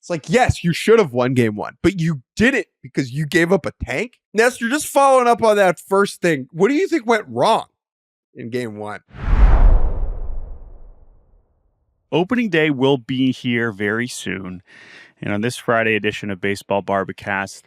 It's like, yes, you should have won game one, but you didn't because you gave up a tank. Ness, you're just following up on that first thing. What do you think went wrong in game one? Opening day will be here very soon. And on this Friday edition of Baseball Barbacast,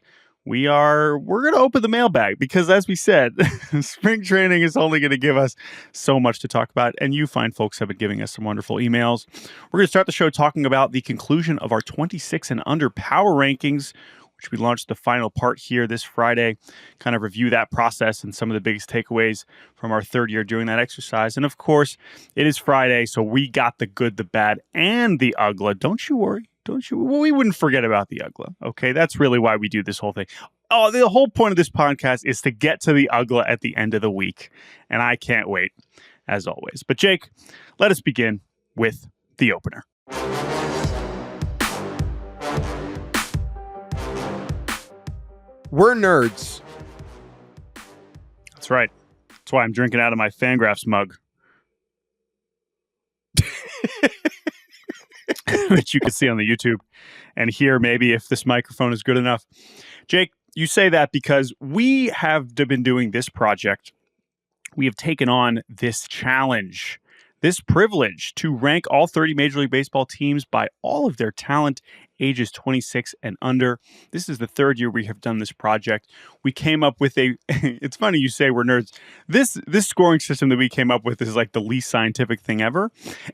we're going to open the mailbag because, as we said, spring training is only going to give us so much to talk about. And you fine folks have been giving us some wonderful emails. We're going to start the show talking about the conclusion of our 26 and under power rankings, which we launched the final part here this Friday, kind of review that process and some of the biggest takeaways from our third year doing that exercise. And of course, it is Friday, so we got the good, the bad, and the Uggla. Don't you worry. Well, we wouldn't forget about the Uggla. Okay, that's really why we do this whole thing. Oh, the whole point of this podcast is to get to the Uggla at the end of the week, and I can't wait, as always. But Jake, let us begin with the opener. We're nerds. That's right. That's why I'm drinking out of my Fangraphs mug. Which you can see on the YouTube and hear maybe if this microphone is good enough. Jake, you say that because we have been doing this project. We have taken on this challenge, this privilege to rank all 30 Major League Baseball teams by all of their talent, ages 26 and under. This is the third year we have done this project. We came up with it's funny you say we're nerds. This scoring system that we came up with is like the least scientific thing ever.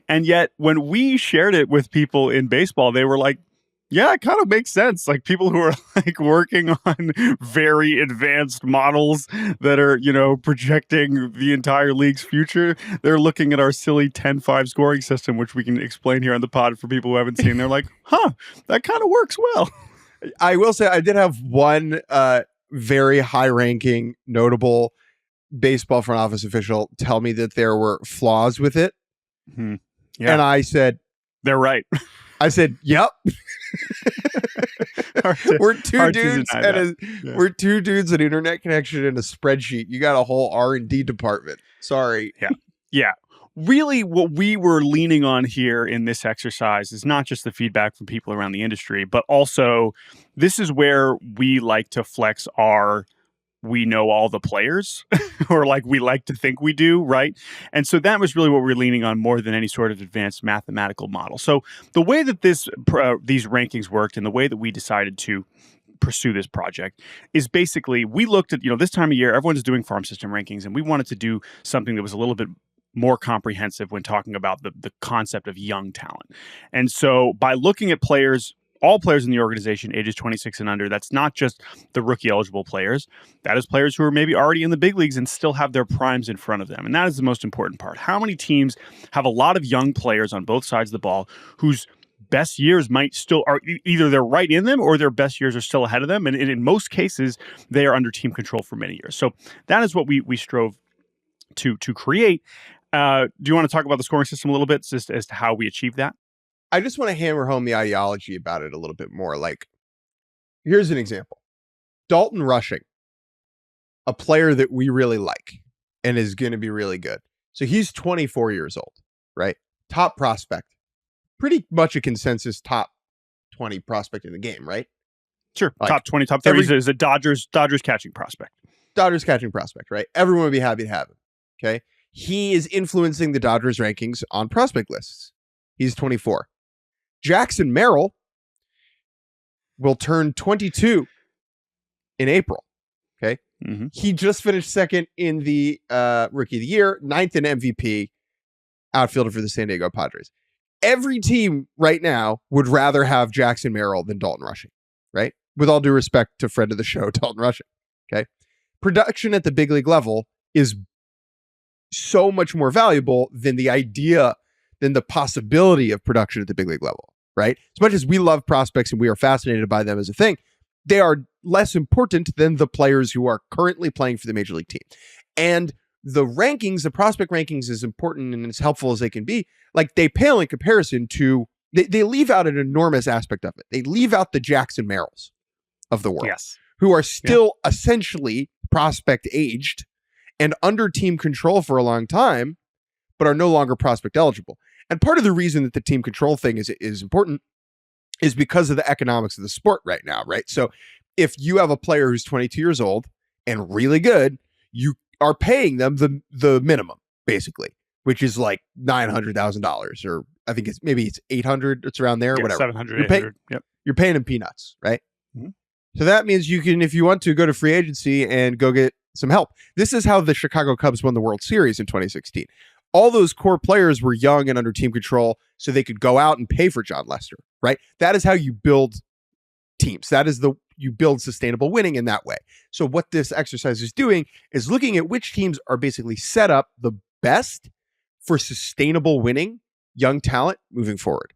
And yet when we shared it with people in baseball, they were like, yeah, it kind of makes sense. Like people who are like working on very advanced models that are, projecting the entire league's future. They're looking at our silly 10-5 scoring system, which we can explain here on the pod for people who haven't seen. They're like, that kind of works well. I will say I did have one very high-ranking, notable baseball front office official tell me that there were flaws with it. Yeah. And I said, they're right. I said, yep. We're two dudes an internet connection and a spreadsheet. You got a whole R&D department. Sorry. Yeah. Really, what we were leaning on here in this exercise is not just the feedback from people around the industry, but also this is where we like to flex we know all the players or like we like to think we do, right? And so that was really what we're leaning on more than any sort of advanced mathematical model. So the way that these rankings worked and the way that we decided to pursue this project is basically we looked at, this time of year, everyone's doing farm system rankings, and we wanted to do something that was a little bit more comprehensive when talking about the concept of young talent. And so by looking at all players in the organization, ages 26 and under, that's not just the rookie eligible players. That is players who are maybe already in the big leagues and still have their primes in front of them. And that is the most important part. How many teams have a lot of young players on both sides of the ball whose best years might still are either they're right in them or their best years are still ahead of them. And in most cases, they are under team control for many years. So that is what we strove to create. Do you want to talk about the scoring system a little bit just as to how we achieved that? I just want to hammer home the ideology about it a little bit more. Like, here's an example. Dalton Rushing, a player that we really like and is going to be really good. So he's 24 years old, right? Top prospect. Pretty much a consensus top 20 prospect in the game, right? Sure. Like, top 20, top 30 is a Dodgers catching prospect. Dodgers catching prospect, right? Everyone would be happy to have him. Okay. He is influencing the Dodgers rankings on prospect lists. He's 24. Jackson Merrill will turn 22 in April. Okay. Mm-hmm. He just finished second in the Rookie of the Year, 9th in MVP, outfielder for the San Diego Padres. Every team right now would rather have Jackson Merrill than Dalton Rushing, right? With all due respect to friend of the show, Dalton Rushing. Okay. Production at the big league level is so much more valuable than the possibility of production at the big league level, right? As much as we love prospects and we are fascinated by them as a thing, they are less important than the players who are currently playing for the major league team. And the rankings, the prospect rankings, is important and as helpful as they can be. Like, they pale in comparison to, they leave out an enormous aspect of it. They leave out the Jackson Merrills of the world, yes, who are still essentially prospect aged and under team control for a long time, but are no longer prospect eligible. And part of the reason that the team control thing is important is because of the economics of the sport right now, right? So if you have a player who's 22 years old and really good, you are paying them the minimum, basically, which is like $900,000, or I think it's 800. It's around there, whatever. 700, 800. Yep. You're paying them peanuts, right? Mm-hmm. So that means you can, if you want to, go to free agency and go get some help. This is how the Chicago Cubs won the World Series in 2016. All those core players were young and under team control, so they could go out and pay for John Lester, right? That is how you build teams. You build sustainable winning in that way. So what this exercise is doing is looking at which teams are basically set up the best for sustainable winning, young talent moving forward.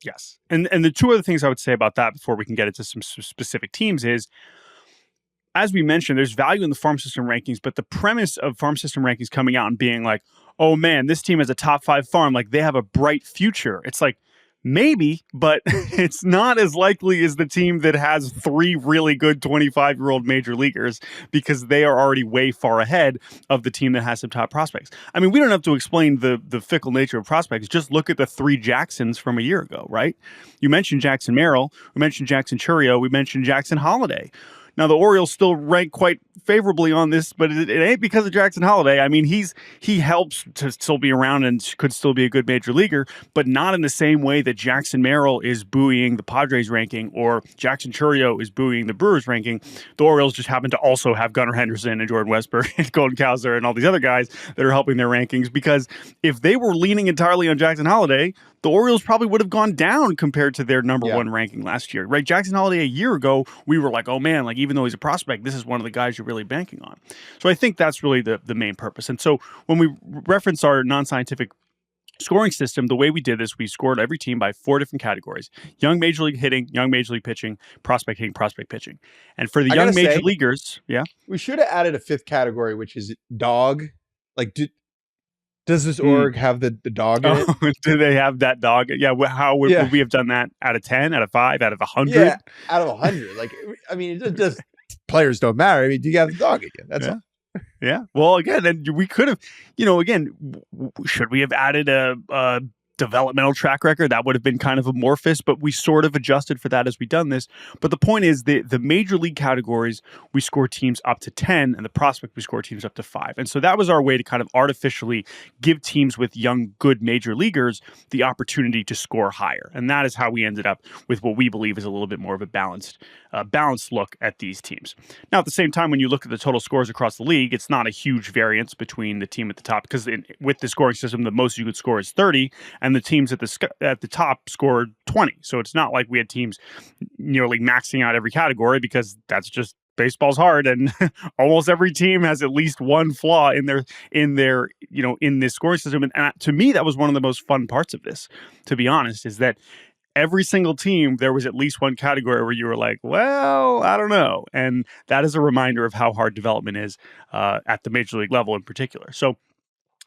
Yes. And the two other things I would say about that before we can get into some specific teams is, as we mentioned, there's value in the farm system rankings, but the premise of farm system rankings coming out and being like, oh man, this team has a top 5 farm, like they have a bright future. It's like, maybe, but it's not as likely as the team that has 3 really good 25-year-old major leaguers, because they are already way far ahead of the team that has some top prospects. I mean, we don't have to explain the fickle nature of prospects. Just look at the 3 Jacksons from a year ago, right? You mentioned Jackson Merrill, we mentioned Jackson Chourio, we mentioned Jackson Holliday. Now, the Orioles still rank quite favorably on this, but it ain't because of Jackson Holliday. I mean, he helps to still be around and could still be a good major leaguer, but not in the same way that Jackson Merrill is buoying the Padres ranking or Jackson Chourio is buoying the Brewers ranking. The Orioles just happen to also have Gunnar Henderson and Jordan Westburg and Golden Cowser and all these other guys that are helping their rankings, because if they were leaning entirely on Jackson Holliday, the Orioles probably would have gone down compared to their number 1 ranking last year, right? Jackson Holliday a year ago, we were like, oh man, like even though he's a prospect, this is one of the guys you're really banking on. So I think that's really the main purpose. And so when we reference our non-scientific scoring system, the way we did this, we scored every team by 4 different categories: young major league hitting, young major league pitching, prospect hitting, prospect pitching. And for the young major leaguers, we should have added a 5th category, which is dog. Like, does this org have the dog in it? Do they have that dog? Yeah. How would we have done that? Out of 10, out of 5, out of 100? Yeah, out of 100. Like, I mean, it just players don't matter. I mean, do you have the dog again? That's all. Yeah. Well, again, and we could have, should we have added a developmental track record? That would have been kind of amorphous, but we sort of adjusted for that as we done this. But the point is, the major league categories, we score teams up to 10, and the prospect, we score teams up to 5. And so that was our way to kind of artificially give teams with young, good major leaguers the opportunity to score higher. And that is how we ended up with what we believe is a little bit more of a balanced look at these teams. Now, at the same time, when you look at the total scores across the league, it's not a huge variance between the team at the top, because with the scoring system, the most you could score is 30, and the teams at the top scored 20. So it's not like we had teams nearly maxing out every category, because that's just, baseball's hard, and almost every team has at least one flaw in this scoring system. And to me, that was one of the most fun parts of this, to be honest, is that every single team, there was at least one category where you were like, well, I don't know. And that is a reminder of how hard development is at the major league level in particular. So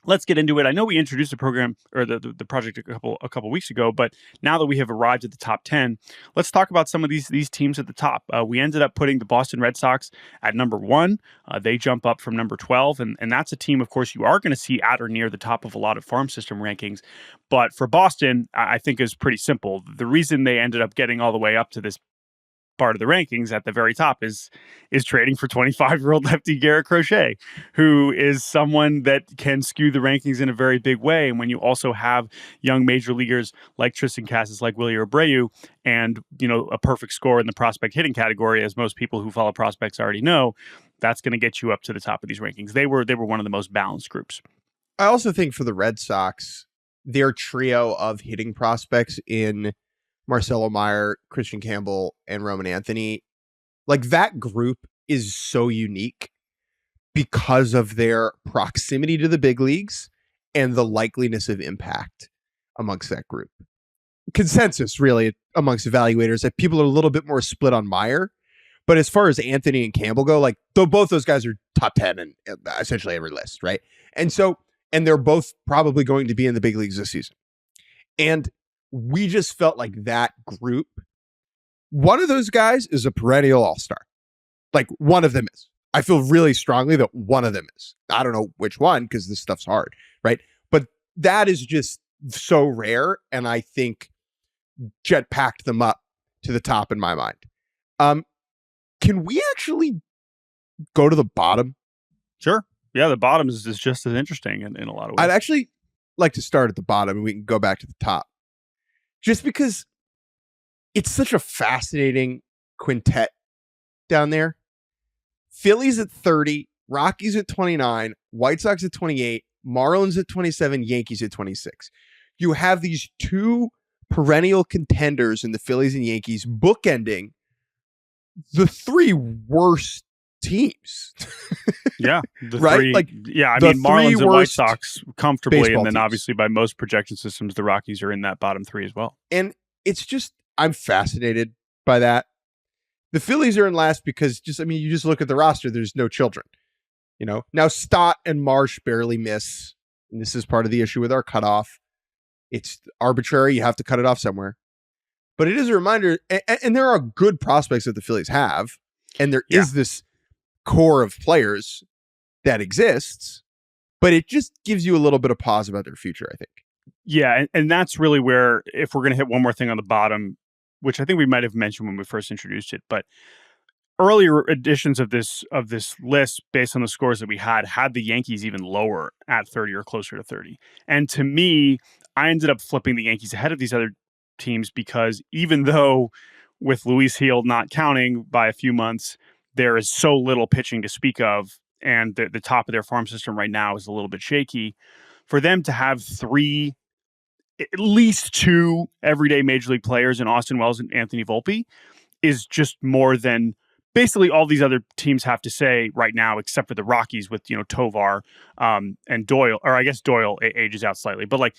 let's get into it. I know we introduced the program or the project a couple weeks ago, but now that we have arrived at the top 10, let's talk about some of these teams at the top. We ended up putting the Boston Red Sox at number 1. They jump up from number 12, and that's a team, of course, you are going to see at or near the top of a lot of farm system rankings. But for Boston, I think is pretty simple. The reason they ended up getting all the way up to this part of the rankings at the very top is trading for 25-year-old lefty Garrett Crochet, who is someone that can skew the rankings in a very big way. And when you also have young major leaguers like Tristan Casas, like Willy Abreu, and a perfect score in the prospect hitting category, as most people who follow prospects already know, that's going to get you up to the top of these rankings. They were one of the most balanced groups. I also think for the Red Sox, their trio of hitting prospects in Marcelo Meyer, Christian Campbell, and Roman Anthony, like that group is so unique because of their proximity to the big leagues and the likeliness of impact amongst that group. Consensus really amongst evaluators that people are a little bit more split on Meyer, but as far as Anthony and Campbell go, like both those guys are top 10 in essentially every list, right? And they're both probably going to be in the big leagues this season. And we just felt like that group, one of those guys is a perennial all-star. Like one of them is. I feel really strongly that one of them is. I don't know which one, because this stuff's hard, right? But that is just so rare. And I think Jet packed them up to the top in my mind. Can we actually go to the bottom? Sure. Yeah, the bottom is just as interesting in a lot of ways. I'd actually like to start at the bottom and we can go back to the top. Just because it's such a fascinating quintet down there. Phillies at 30, Rockies at 29, White Sox at 28, Marlins at 27, Yankees at 26. You have these two perennial contenders in the Phillies and Yankees bookending the three worst teams. Yeah. Right? Three, like, yeah, I mean, Marlins and White Sox comfortably, and then teams. obviously by most projection systems, the Rockies are in that bottom three as well. And it's just, I'm fascinated by that. The Phillies are in last because you just look at the roster, there's no children. Now Stott and Marsh barely miss. And this is part of the issue with our cutoff. It's arbitrary. You have to cut it off somewhere. But it is a reminder, and there are good prospects that the Phillies have, and there is this core of players that exists, but it just gives you a little bit of pause about their future, I think. Yeah, and that's really where, if we're going to hit one more thing on the bottom, which I think we might have mentioned when we first introduced it, but earlier editions of this list, based on the scores that we had the Yankees even lower at 30 or closer to 30. And to me, I ended up flipping the Yankees ahead of these other teams because even though with Luis Gil not counting by a few months, there is so little pitching to speak of, and the top of their farm system right now is a little bit shaky. For them to have at least two everyday major league players in Austin Wells and Anthony Volpe is just more than basically all these other teams have to say right now, except for the Rockies with, Tovar and Doyle, or I guess Doyle ages out slightly. But like,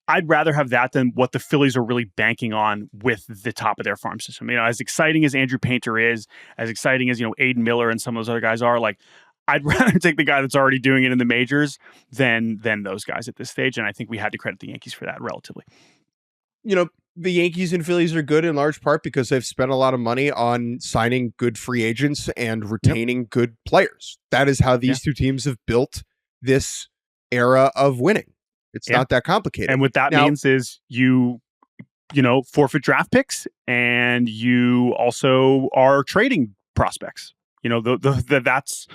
I'd rather have that than what the Phillies are really banking on with the top of their farm system. As exciting as Andrew Painter is, as exciting as, Aiden Miller and some of those other guys are, like, I'd rather take the guy that's already doing it in the majors than those guys at this stage. And I think we had to credit the Yankees for that relatively. The Yankees and Phillies are good in large part because they've spent a lot of money on signing good free agents and retaining good players. That is how these two teams have built this era of winning. It's not that complicated. And what that means is you forfeit draft picks, and you also are trading prospects. That's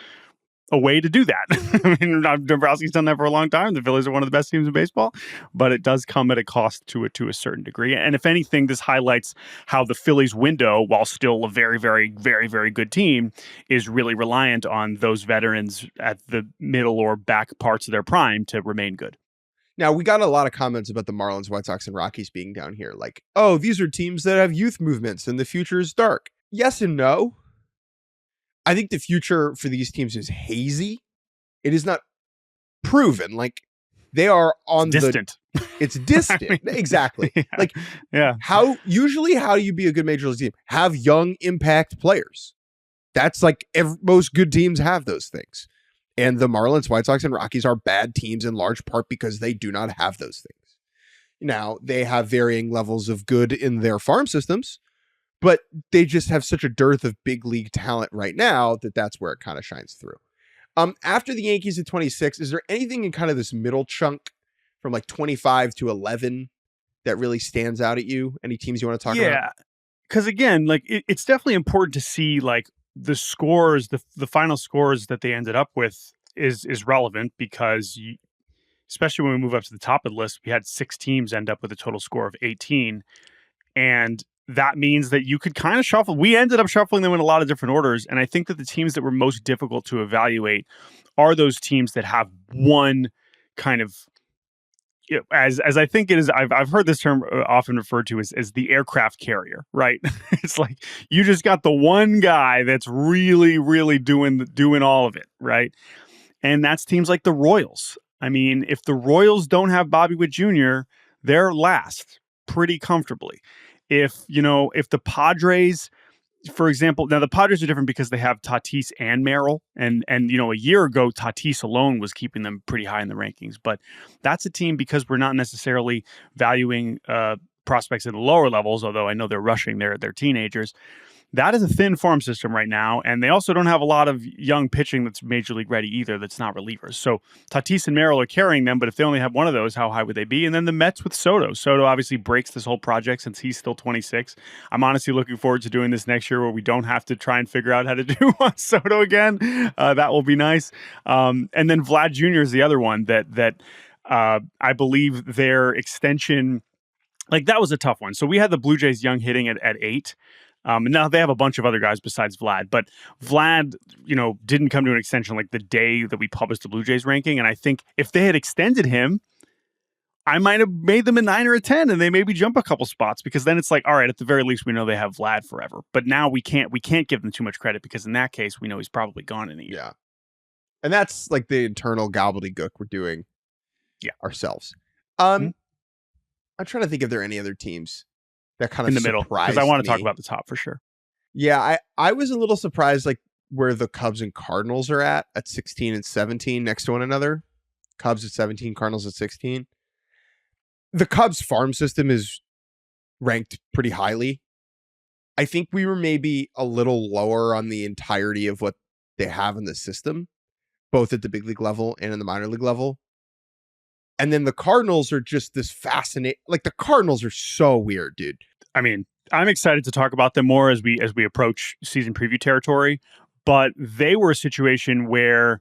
a way to do that. I mean, Dombrowski's done that for a long time. The Phillies are one of the best teams in baseball, but it does come at a cost to a certain degree. And if anything, this highlights how the Phillies window, while still a very, very, very, very good team, is really reliant on those veterans at the middle or back parts of their prime to remain good. Now, we got a lot of comments about the Marlins, White Sox, and Rockies being down here. Like, oh, these are teams that have youth movements and the future is dark. Yes and no. I think the future for these teams is hazy. It is not proven. Like, they are on distant. It's distant. I mean, exactly. Yeah. How do you be a good major league team? Have young impact players. That's like most good teams have those things. And the Marlins, White Sox, and Rockies are bad teams in large part because they do not have those things. Now, they have varying levels of good in their farm systems, but they just have such a dearth of big league talent right now that's where it kind of shines through. After the Yankees at 26, is there anything in kind of this middle chunk from like 25 to 11 that really stands out at you? Any teams you want to talk about? Yeah, because again, like it's definitely important to see like the scores, the final scores that they ended up with is relevant because especially when we move up to the top of the list, we had 6 teams end up with a total score of 18. And that means that you could kind of shuffle. We ended up shuffling them in a lot of different orders. And I think that the teams that were most difficult to evaluate are those teams that have one kind of, as I think it is, I've heard this term often referred to as the aircraft carrier, right? It's like you just got the one guy that's really, really doing all of it, right? And that's teams like the Royals. I mean, if the Royals don't have Bobby Witt Jr., they're last pretty comfortably. If the Padres, for example, now the Padres are different because they have Tatis and Merrill, and a year ago Tatis alone was keeping them pretty high in the rankings. But that's a team because we're not necessarily valuing prospects at the lower levels, although I know they're rushing their teenagers. That is a thin farm system right now, and they also don't have a lot of young pitching that's major league ready either that's not relievers. So Tatis and Merrill are carrying them, but if they only have one of those, how high would they be? And then the Mets with Soto. Soto obviously breaks this whole project since he's still 26. I'm honestly looking forward to doing this next year where we don't have to try and figure out how to do Juan Soto again. That will be nice. And then Vlad Jr. is the other one that I believe their extension, like that was a tough one. So we had the Blue Jays young hitting at 8. And now they have a bunch of other guys besides Vlad, but Vlad, didn't come to an extension like the day that we published the Blue Jays ranking. And I think if they had extended him, I might have made them a 9 or a 10 and they maybe jump a couple spots, because then it's like, all right, at the very least, we know they have Vlad forever. But now we can't give them too much credit, because in that case, we know he's probably gone in a year. Yeah. And that's like the internal gobbledygook we're doing ourselves. I'm trying to think if there are any other teams that kind of in the middle, because I want to talk about the top for sure. Yeah, I was a little surprised, like where the Cubs and Cardinals are at 16 and 17 next to one another. Cubs at 17, Cardinals at 16. The Cubs farm system is ranked pretty highly. I think we were maybe a little lower on the entirety of what they have in the system, both at the big league level and in the minor league level. And then the Cardinals are just this fascinating, like the Cardinals are so weird, dude. I mean, I'm excited to talk about them more as we approach season preview territory, but they were a situation where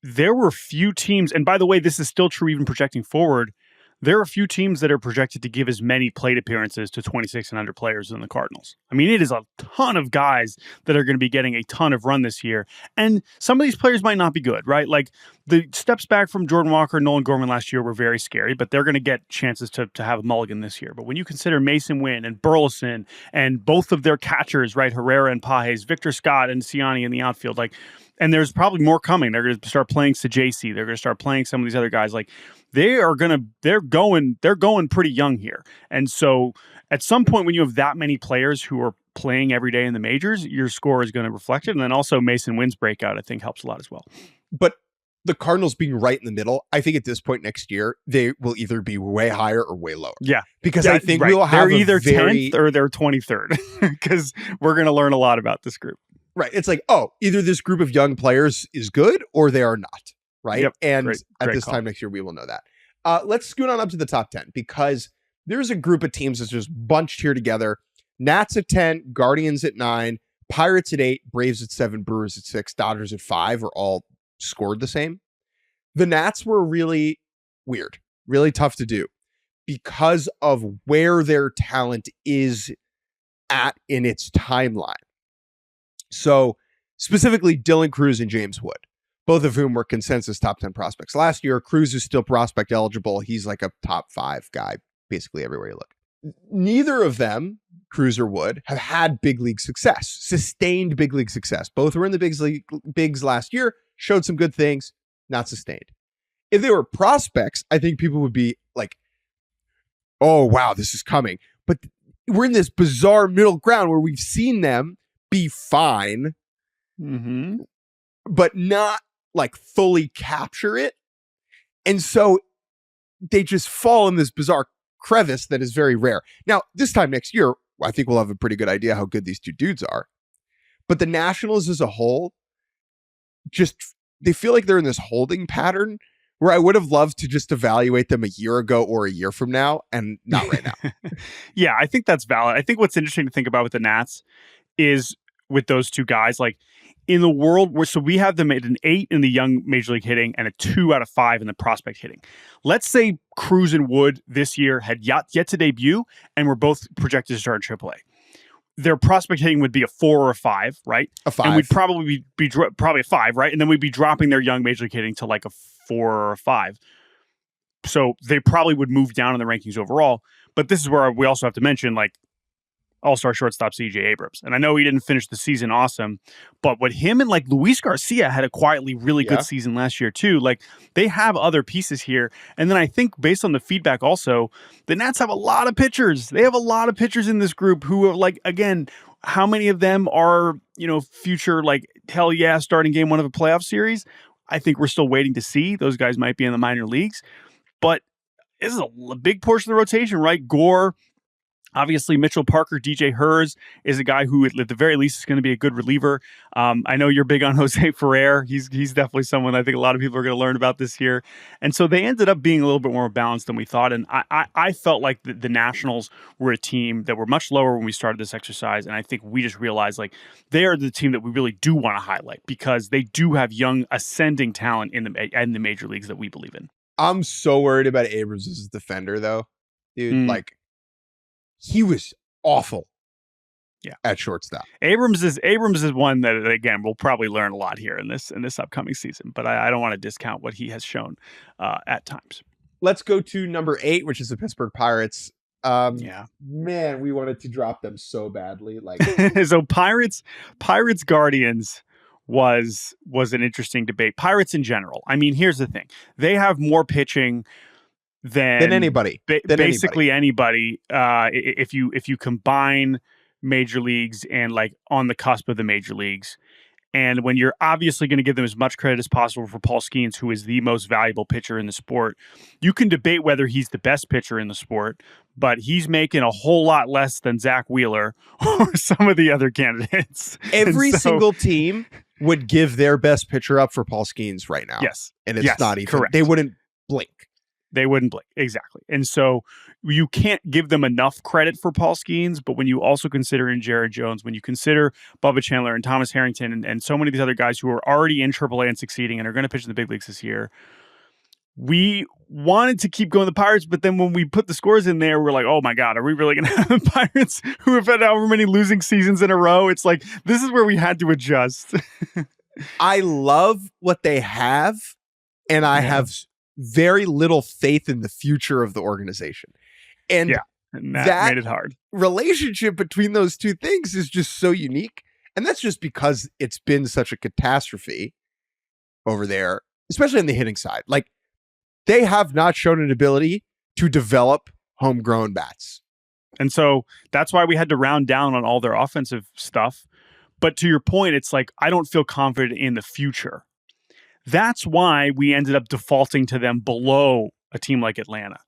there were few teams, and by the way, this is still true even projecting forward, there are a few teams that are projected to give as many plate appearances to 26 and under players than the Cardinals. I mean, it is a ton of guys that are going to be getting a ton of run this year. And some of these players might not be good, right? Like the steps back from Jordan Walker and Nolan Gorman last year were very scary, but they're going to get chances to have a mulligan this year. But when you consider Mason Wynn and Burleson and both of their catchers, right, Herrera and Pages, Victor Scott and Ciani in the outfield, like, and there's probably more coming. They're going to start playing Sajasi. They're going to start playing some of these other guys. Like they're going pretty young here. And so at some point when you have that many players who are playing every day in the majors, your score is going to reflect it. And then also Mason Wynn's breakout, I think, helps a lot as well. But the Cardinals being right in the middle, I think at this point next year, they will either be way higher or way lower. Yeah. Because I think we'll have they're either 10th or they're 23rd, because we're going to learn a lot about this group. Right. It's like, either this group of young players is good or they are not. Right. Yep. And Great at this call. time next year, we will know that. Let's scoot on up to the top 10, because there's a group of teams that's just bunched here together. Nats at 10, Guardians at 9, Pirates at 8, Braves at 7, Brewers at 6, Dodgers at 5 are all scored the same. The Nats were really weird, really tough to do because of where their talent is at in its timeline. So specifically Dylan Cruz and James Wood, both of whom were consensus top 10 prospects last year. Cruz is still prospect eligible. He's like a top 5 guy, basically everywhere you look. Neither of them, Cruz or Wood, have had big league success, sustained big league success. Both were in the bigs last year, showed some good things, not sustained. If they were prospects, I think people would be like, oh, wow, this is coming. But we're in this bizarre middle ground where we've seen them be fine, but not like fully capture it. And so they just fall in this bizarre crevice that is very rare. Now, this time next year, I think we'll have a pretty good idea how good these two dudes are. But the Nationals as a whole, they feel like they're in this holding pattern where I would have loved to just evaluate them a year ago or a year from now, and not right now. Yeah, I think that's valid. I think what's interesting to think about with the Nats is with those two guys, like in the world where, so we have them at an 8 in the young major league hitting and a 2 out of 5 in the prospect hitting. Let's say Cruz and Wood this year had yet to debut and were both projected to start in AAA. Their prospect hitting would be a 4 or a 5, right? A 5. And we'd probably be probably a 5, right? And then we'd be dropping their young major league hitting to like a 4 or a 5. So they probably would move down in the rankings overall. But this is where we also have to mention, like, all-star shortstop C.J. Abrams. And I know he didn't finish the season awesome, but what him and like Luis Garcia had a quietly really good season last year too. Like they have other pieces here. And then I think based on the feedback also, the Nats have a lot of pitchers. They have a lot of pitchers in this group who are like, again, how many of them are, future, like, hell yeah, starting game 1 of a playoff series? I think we're still waiting to see. Those guys might be in the minor leagues, but this is a big portion of the rotation, right? Gore, Obviously, Mitchell Parker, DJ Hers is a guy who, at the very least, is going to be a good reliever. I know you're big on Jose Ferrer. He's definitely someone I think a lot of people are going to learn about this year. And so they ended up being a little bit more balanced than we thought. And I felt like the Nationals were a team that were much lower when we started this exercise. And I think we just realized like they are the team that we really do want to highlight because they do have young ascending talent in the major leagues that we believe in. I'm so worried about Abrams as a defender, though, dude. Like, he was awful. Yeah, at shortstop. Abrams is one that, again, we'll probably learn a lot here in this upcoming season. But I don't want to discount what he has shown at times. Let's go to number 8, which is the Pittsburgh Pirates. Man, we wanted to drop them so badly. Like, so Pirates Guardians was an interesting debate. Pirates in general. I mean, here's the thing: they have more pitching than anybody. Basically anybody. If you combine major leagues and like on the cusp of the major leagues, and when you're obviously going to give them as much credit as possible for Paul Skeens, who is the most valuable pitcher in the sport, you can debate whether he's the best pitcher in the sport, but he's making a whole lot less than Zach Wheeler or some of the other candidates. Every single team would give their best pitcher up for Paul Skeens right now. Yes. And it's not even, correct. They wouldn't blink. They wouldn't blink. Exactly. And so you can't give them enough credit for Paul Skeens, but when you also consider in Jared Jones, when you consider Bubba Chandler and Thomas Harrington and so many of these other guys who are already in AAA and succeeding and are going to pitch in the big leagues this year, we wanted to keep going the Pirates, but then when we put the scores in there, we're like, oh my God, are we really going to have the Pirates who have had however many losing seasons in a row? It's like, this is where we had to adjust. I love what they have, and I have very little faith in the future of the organization. And that made it hard. Relationship between those two things is just so unique. And that's just because it's been such a catastrophe over there, especially on the hitting side. Like, they have not shown an ability to develop homegrown bats. And so that's why we had to round down on all their offensive stuff. But to your point, it's like, I don't feel confident in the future. That's why we ended up defaulting to them below a team like Atlanta,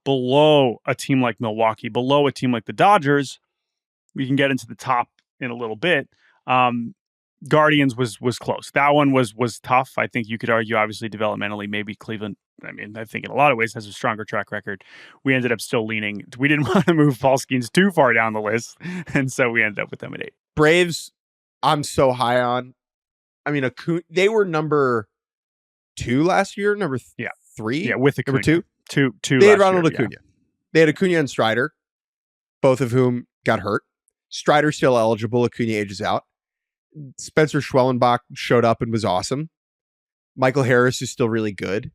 below a team like Milwaukee, below a team like the Dodgers. We can get into the top in a little bit. Guardians was close. That one was tough. I think you could argue, obviously, developmentally, maybe Cleveland, I mean, I think in a lot of ways has a stronger track record. We ended up still leaning. We didn't want to move Paul Skeens too far down the list, and so we ended up with them at 8. Braves, I'm so high on. I mean, they were number 2 last year, number 3. Yeah, with Acuna. Number 2. They had Ronald Acuna. They had Acuna and Strider, both of whom got hurt. Strider still eligible. Acuna ages out. Spencer Schwellenbach showed up and was awesome. Michael Harris is still really good.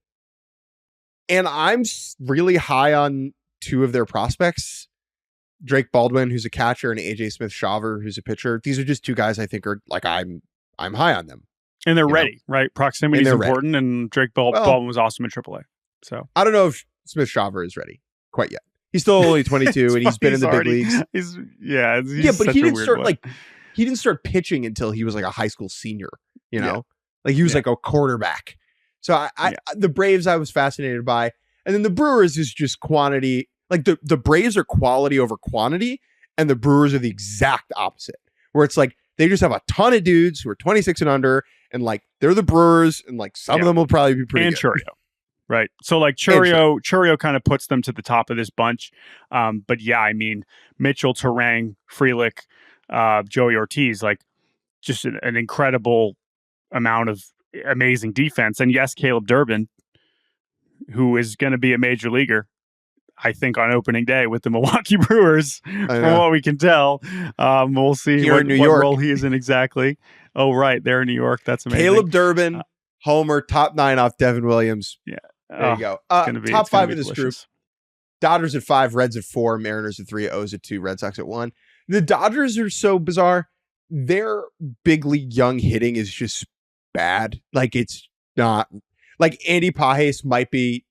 And I'm really high on 2 of their prospects. Drake Baldwin, who's a catcher, and AJ Smith-Shawver, who's a pitcher. These are just 2 guys I think are like, I'm high on them. And they're ready, right? Proximity is important, and Drake Baldwin was awesome in AAA. So I don't know if Smith-Shawver is ready quite yet. He's still only 22, and he's been in the big leagues. But he didn't start he didn't start pitching until he was like a high school senior. You know, like he was like a quarterback. So the Braves I was fascinated by, and then the Brewers is just quantity. Like the Braves are quality over quantity, and the Brewers are the exact opposite. Where it's like they just have a ton of dudes who are 26 and under. And like they're the Brewers, and like some of them will probably be pretty good. Churio, right? So like Churio kind of puts them to the top of this bunch. But yeah, I mean Mitchell, Terang, Frelick, Joey Ortiz, like just an incredible amount of amazing defense. And yes, Caleb Durbin, who is going to be a major leaguer, I think, on opening day with the Milwaukee Brewers, from what we can tell. We'll see what role he is in exactly. Oh, right. They're in New York. That's amazing. Caleb Durbin, homer, top 9 off Devin Williams. Yeah. There you go. Top 5 in this group. Dodgers at 5, Reds at 4, Mariners at 3, O's at 2, Red Sox at 1. The Dodgers are so bizarre. Their big league young hitting is just bad. Like, it's not... Like, Andy Pages might be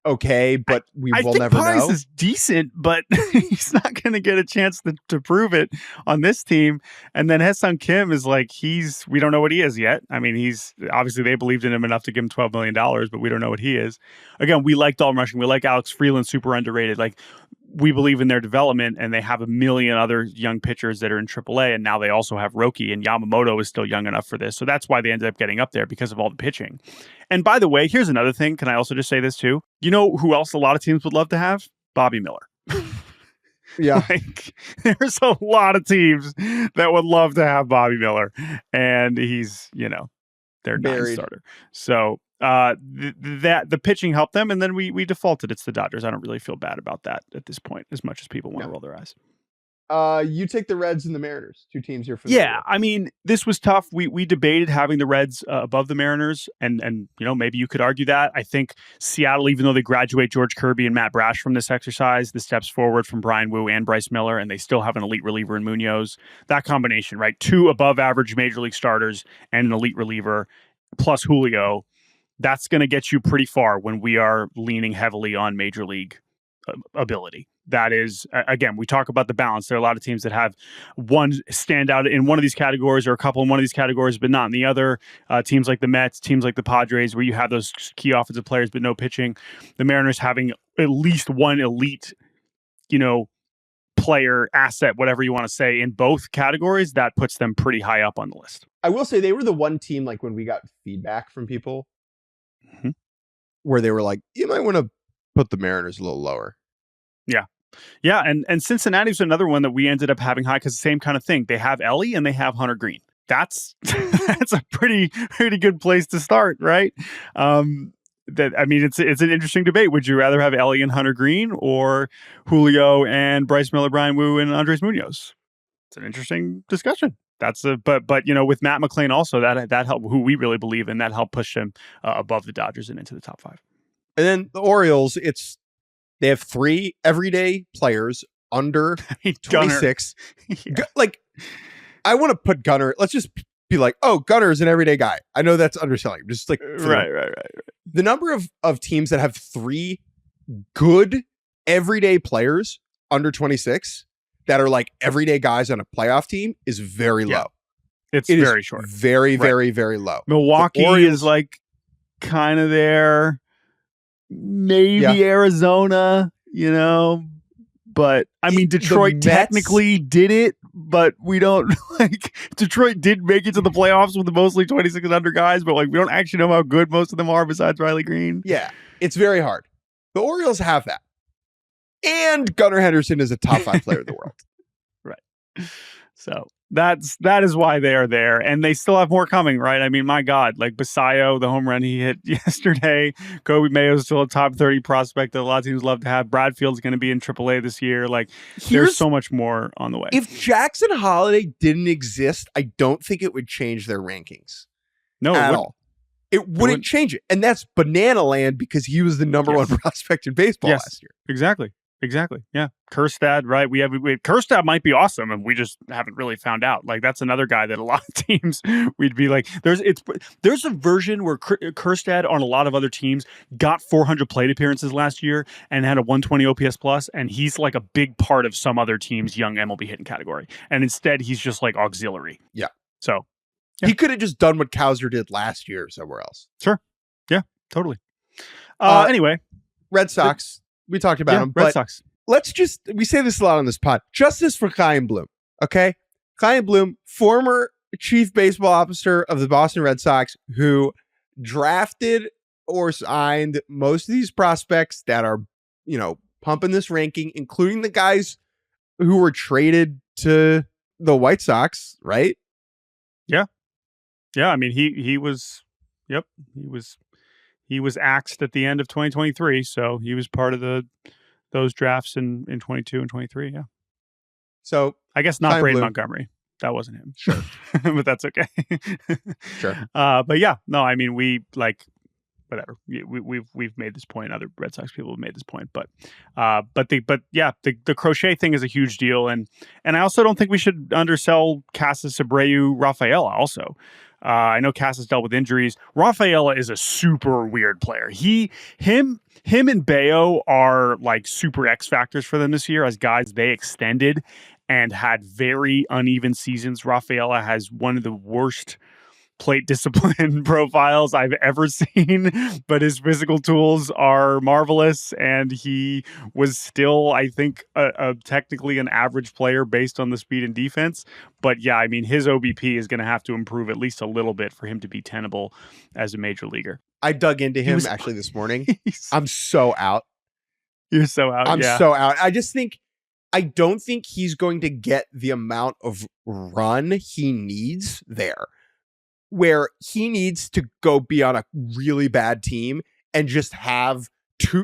okay, but we will never know. I think Pages is decent, but he's not going to get a chance to prove it on this team. And then Ha-Seong Kim is like, we don't know what he is yet. I mean, obviously they believed in him enough to give him $12 million, but we don't know what he is. Again, we like Dalton Rushing. We like Alex Freeland, super underrated. Like, we believe in their development, and they have a million other young pitchers that are in AAA, and now they also have Roki, and Yamamoto is still young enough for this. So that's why they ended up getting up there, because of all the pitching. And by the way, here's another thing. Can I also just say this too? You know who else a lot of teams would love to have? Bobby Miller. Yeah. Like, there's a lot of teams that would love to have Bobby Miller, and he's, their ninth starter. So that the pitching helped them, and then we defaulted. It's the Dodgers. I don't really feel bad about that at this point, as much as people want to roll their eyes. You take the Reds and the Mariners, two teams you're familiar with. I mean, this was tough. We debated having the Reds above the Mariners, and maybe you could argue that. I think Seattle, even though they graduate George Kirby and Matt Brash from this exercise, the steps forward from Brian Wu and Bryce Miller, and they still have an elite reliever in Munoz. That combination, right? 2 above average major league starters and an elite reliever, plus Julio. That's going to get you pretty far when we are leaning heavily on major league ability. That is, again, we talk about the balance. There are a lot of teams that have one standout in one of these categories or a couple in one of these categories, but not in the other. Teams like the Mets, teams like the Padres, where you have those key offensive players but no pitching. The Mariners having at least one elite, player, asset, whatever you want to say, in both categories. That puts them pretty high up on the list. I will say they were the one team, like when we got feedback from people, where they were like, you might want to put the Mariners a little lower. Yeah, and Cincinnati's another one that we ended up having high, because the same kind of thing. They have Ellie and they have Hunter Green. That's a pretty good place to start, right? It's an interesting debate. Would you rather have Ellie and Hunter Green, or Julio and Bryce Miller, Brian Wu, and Andres Munoz? It's an interesting discussion. But with Matt McClain also, that helped, who we really believe in, that helped push him above the Dodgers and into the top 5. And then the Orioles, they have 3 everyday players under 26. Yeah. I want to put Gunnar. Let's just be like, oh, Gunnar is an everyday guy. I know that's underselling. Just like right. The number of teams that have 3 good everyday players under 26 that are like everyday guys on a playoff team is very low. It very short. Very, very, very low. Milwaukee is like kind of there. Maybe Arizona, but I mean, Detroit technically did it, but we don't Detroit did make it to the playoffs with the mostly 26 and under guys, but we don't actually know how good most of them are besides Riley Green. Yeah, it's very hard. The Orioles have that. And Gunnar Henderson is a top 5 player in the world. Right. So that is why they are there, and they still have more coming, right? I mean, my God, like Basayo, the home run he hit yesterday. Kobe Mayo is still a top 30 prospect that a lot of teams love to have. Bradfield's going to be in AAA this year. There's so much more on the way. If Jackson Holiday didn't exist, I don't think it would change their rankings. No, at all. It wouldn't change it, and that's banana land because he was the number 1 prospect in baseball last year. Exactly. Yeah. Kerstad, right? Kerstad might be awesome, and we just haven't really found out. That's another guy that a lot of teams we'd be like, there's a version where Kerstad on a lot of other teams got 400 plate appearances last year and had a 120 OPS plus, and he's like a big part of some other team's young MLB hitting category. And instead he's just like auxiliary. Yeah. So he could have just done what Kowser did last year somewhere else. Sure. Yeah, totally. Anyway, Red Sox. We talked about him, Red but Sox. We say this a lot on this pod. Justice for Chaim Bloom, okay? Chaim Bloom, former chief baseball officer of the Boston Red Sox, who drafted or signed most of these prospects that are, pumping this ranking, including the guys who were traded to the White Sox, right? Yeah. Yeah, I mean, he was axed at the end of 2023, so he was part of those drafts in 22 and 23. Yeah. So I guess not Braden Montgomery. That wasn't him. Sure. But that's okay. Sure. But yeah, no, I mean, whatever. We've made this point. Other Red Sox people have made this point, but the Crochet thing is a huge deal, and I also don't think we should undersell Casas, Abreu, Rafaela. Also, I know Casas dealt with injuries. Rafaela is a super weird player. Him and Bayo are like super X factors for them this year as guys they extended and had very uneven seasons. Rafaela has one of the worst plate discipline profiles I've ever seen, but his physical tools are marvelous, and he was still, I think, technically an average player based on the speed and defense. But yeah, I mean, his OBP is going to have to improve at least a little bit for him to be tenable as a major leaguer. I dug into him actually this morning. I'm so out. You're so out. I'm so out. I don't think he's going to get the amount of run he needs there, where he needs to go be on a really bad team and just have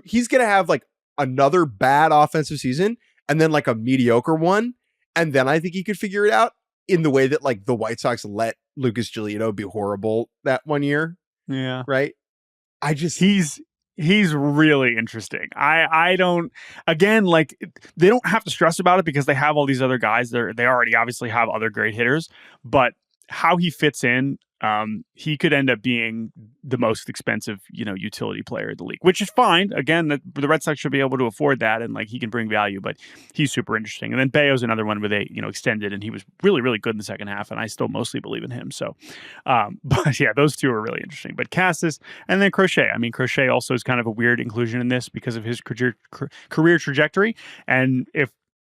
he's going to have like another bad offensive season and then like a mediocre one. And then I think he could figure it out in the way that like the White Sox let Lucas Giolito be horrible that one year. Yeah. Right. He's really interesting. I don't, again, like, they don't have to stress about it because they have all these other guys. They already obviously have other great hitters, but how he fits in, he could end up being the most expensive, utility player in the league, which is fine. Again, the Red Sox should be able to afford that, and like he can bring value, but he's super interesting. And then Bayo's another one where they, extended, and he was really, really good in the second half, and I still mostly believe in him. So, but yeah, those two are really interesting. But Cassis and then Crochet. I mean, Crochet also is kind of a weird inclusion in this because of his career trajectory, and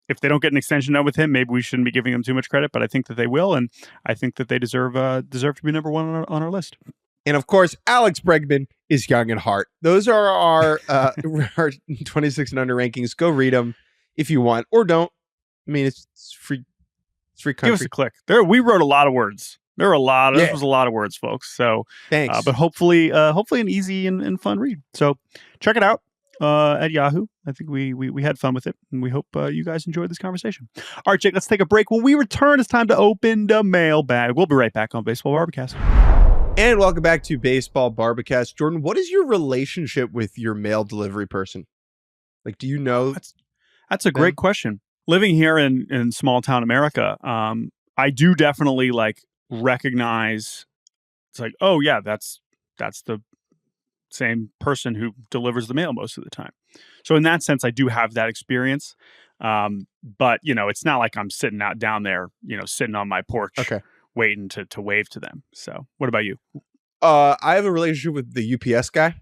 if they don't get an extension done with him, maybe we shouldn't be giving them too much credit, but I think that they will, and I think that they deserve to be number one on our list. And of course, Alex Bregman is young and heart. Those are our 26 and under rankings. Go read them if you want, or don't. I mean, it's free. It's free country. Give us a click. We wrote a lot of words. There were a lot. This was a lot of words, folks. So thanks. But hopefully an easy and fun read. So check it out. At Yahoo. I think we had fun with it, and we hope you guys enjoyed this conversation. All right, Jake, let's take a break. When we return, it's time to open the mailbag. We'll be right back on Baseball Barbacast. And welcome back to Baseball Barbacast. Jordan, what is your relationship with your mail delivery person? Like, do you know? That's a great question. Living here in small town America, I do definitely like recognize. It's like, oh yeah, that's the same person who delivers the mail most of the time. So in that sense, I do have that experience. But it's not like I'm sitting out down there, sitting on my porch, waiting to wave to them. So what about you? I have a relationship with the UPS guy.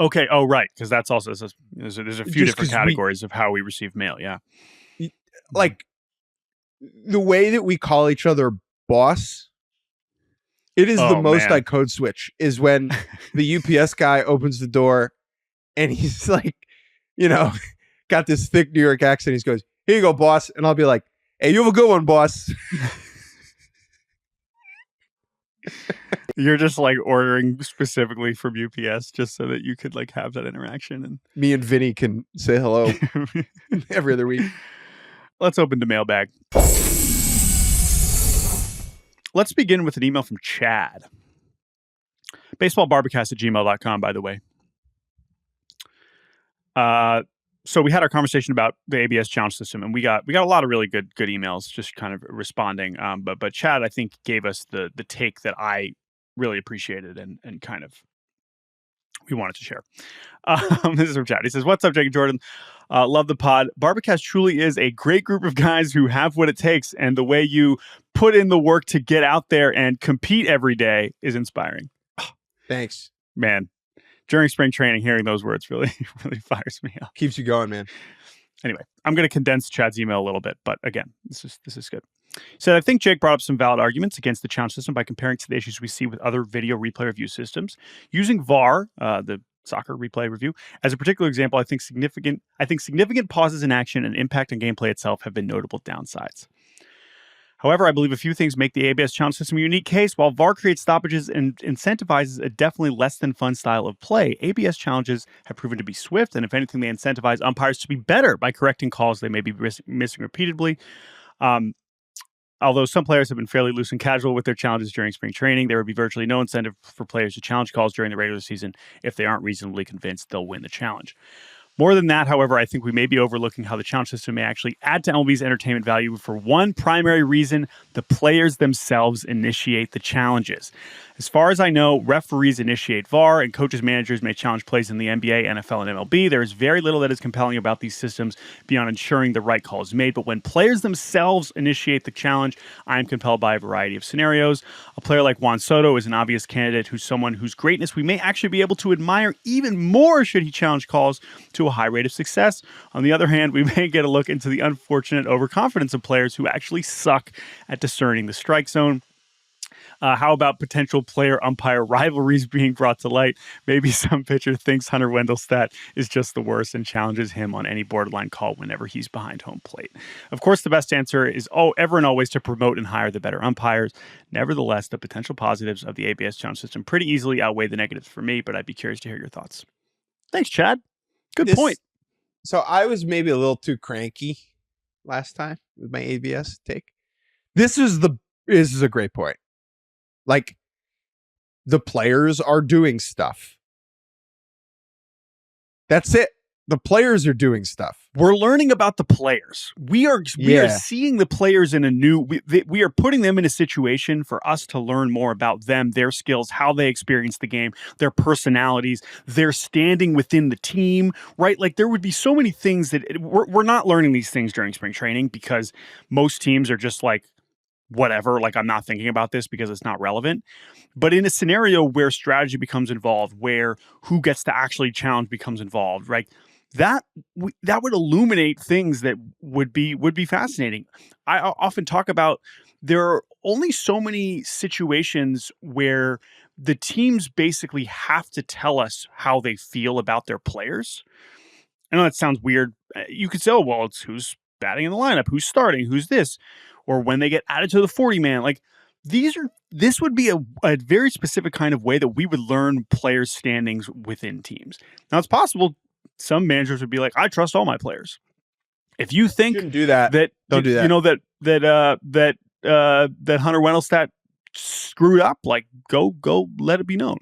Okay. Oh, right. Because that's also, there's a few different categories of how we receive mail. Yeah. Like the way that we call each other boss. It is the most I code switch is when the UPS guy opens the door and he's like, got this thick New York accent. He goes, "Here you go, boss." And I'll be like, "Hey, you have a good one, boss." You're just like ordering specifically from UPS just so that you could like have that interaction. And me and Vinny can say hello every other week. Let's open the mailbag. Let's begin with an email from Chad. Baseballbarbacast@gmail.com, by the way. So we had our conversation about the ABS challenge system, and we got a lot of really good emails just kind of responding. But Chad, I think, gave us the take that I really appreciated and kind of we wanted to share. This is from Chad. He says, "What's up, Jake and Jordan? Love the pod. Barbacast truly is a great group of guys who have what it takes, and the way you put in the work to get out there and compete every day is inspiring." Thanks, man. During spring training, hearing those words really fires me up. Keeps you going, man. Anyway, I'm going to condense Chad's email a little bit, but again, this is good. He said, "I think Jake brought up some valid arguments against the challenge system by comparing to the issues we see with other video replay review systems. Using VAR, the soccer replay review, as a particular example, I think significant pauses in action and impact on gameplay itself have been notable downsides. However, I believe a few things make the ABS challenge system a unique case. While VAR creates stoppages and incentivizes a definitely less than fun style of play, ABS challenges have proven to be swift, and if anything, they incentivize umpires to be better by correcting calls they may be missing repeatedly. Although some players have been fairly loose and casual with their challenges during spring training, there would be virtually no incentive for players to challenge calls during the regular season if they aren't reasonably convinced they'll win the challenge. More than that, however, I think we may be overlooking how the challenge system may actually add to MLB's entertainment value for one primary reason: the players themselves initiate the challenges. As far as I know, referees initiate VAR and coaches managers may challenge plays in the NBA, NFL, and MLB. There is very little that is compelling about these systems beyond ensuring the right call is made. But when players themselves initiate the challenge, I am compelled by a variety of scenarios. A player like Juan Soto is an obvious candidate who's someone whose greatness we may actually be able to admire even more should he challenge calls to a high rate of success. On the other hand, we may get a look into the unfortunate overconfidence of players who actually suck at discerning the strike zone. How about potential player-umpire rivalries being brought to light? Maybe some pitcher thinks Hunter Wendelstedt is just the worst and challenges him on any borderline call whenever he's behind home plate. Of course, the best answer is ever and always to promote and hire the better umpires. Nevertheless, the potential positives of the ABS challenge system pretty easily outweigh the negatives for me, but I'd be curious to hear your thoughts. Thanks, Chad. Good point. So I was maybe a little too cranky last time with my ABS take. This is a great point. Like, the players are doing stuff. That's it. The players are doing stuff. We're learning about the players. We are seeing the players in a new. We are putting them in a situation for us to learn more about them, their skills, how they experience the game, their personalities, their standing within the team. Right? Like, there would be so many things that we're not learning these things during spring training because most teams are just like, whatever, like, I'm not thinking about this because it's not relevant. But in a scenario where strategy becomes involved, where who gets to actually challenge becomes involved, right? That would illuminate things that would be fascinating. I often talk about there are only so many situations where the teams basically have to tell us how they feel about their players. I know that sounds weird. You could say, oh, well, it's who's batting in the lineup, who's starting, who's this, or when they get added to the 40-man. Like, this would be a very specific kind of way that we would learn players' standings within teams. Now, it's possible some managers would be like, I trust all my players. If you think don't do that, don't do that. You know that Hunter Wendelstedt screwed up, like, go let it be known.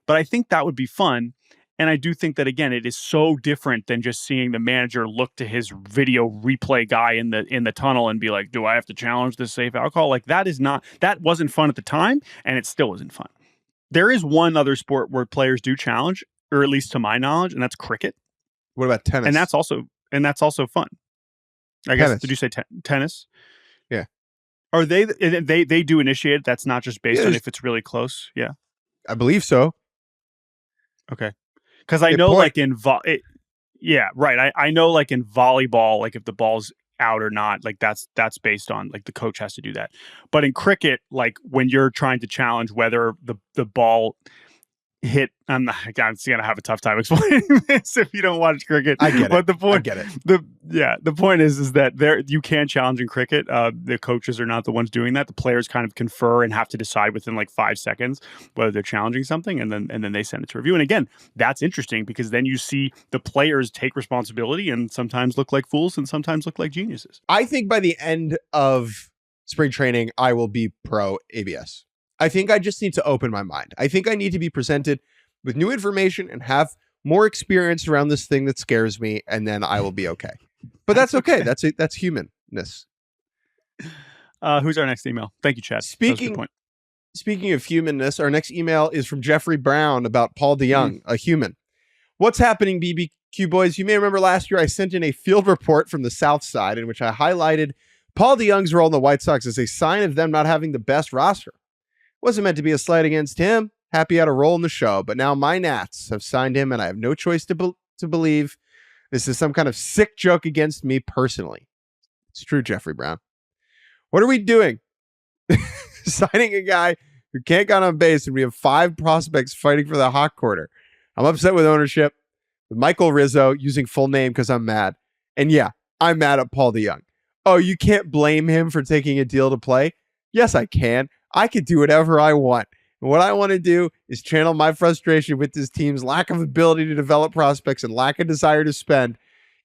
But I think that would be fun. And I do think that, again, it is so different than just seeing the manager look to his video replay guy in the tunnel and be like, do I have to challenge this safe out call? Like, that wasn't fun at the time, and it still isn't fun. There is one other sport where players do challenge, or at least to my knowledge, and that's cricket. What about tennis? And that's also fun. I guess, tennis. Did you say tennis? Yeah. Are they do initiate it? That's not just based on if it's really close? Yeah. I believe so. Okay. Because I know, like, in I know, like, in volleyball, like, if the ball's out or not, like, that's based on, like, the coach has to do that. But in cricket, like, when you're trying to challenge whether the ball hit, I'm gonna have a tough time explaining this if you don't watch cricket. I get it. But the point, I get it. The point is that you can challenge in cricket. The coaches are not the ones doing that. The players kind of confer and have to decide within like 5 seconds whether they're challenging something, and then they send it to review. And again, that's interesting because then you see the players take responsibility and sometimes look like fools and sometimes look like geniuses. I think by the end of spring training, I will be pro ABS. I think I just need to open my mind. I think I need to be presented with new information and have more experience around this thing that scares me, and then I will be okay. But that's okay. That's humanness. Who's our next email? Thank you, Chad. Speaking of humanness, our next email is from Jeffrey Brown about Paul DeJong, a human. What's happening, BBQ boys? You may remember last year I sent in a field report from the South Side in which I highlighted Paul DeJong's role in the White Sox as a sign of them not having the best roster. Wasn't meant to be a slight against him. Happy he had a role in the show, but now my Nats have signed him, and I have no choice to believe this is some kind of sick joke against me personally. It's true, Jeffrey Brown. What are we doing? Signing a guy who can't get on base, and we have 5 prospects fighting for the hot corner. I'm upset with ownership, with Michael Rizzo using full name because I'm mad. And yeah, I'm mad at Paul DeJong. Oh, you can't blame him for taking a deal to play? Yes, I can. I could do whatever I want. And what I want to do is channel my frustration with this team's lack of ability to develop prospects and lack of desire to spend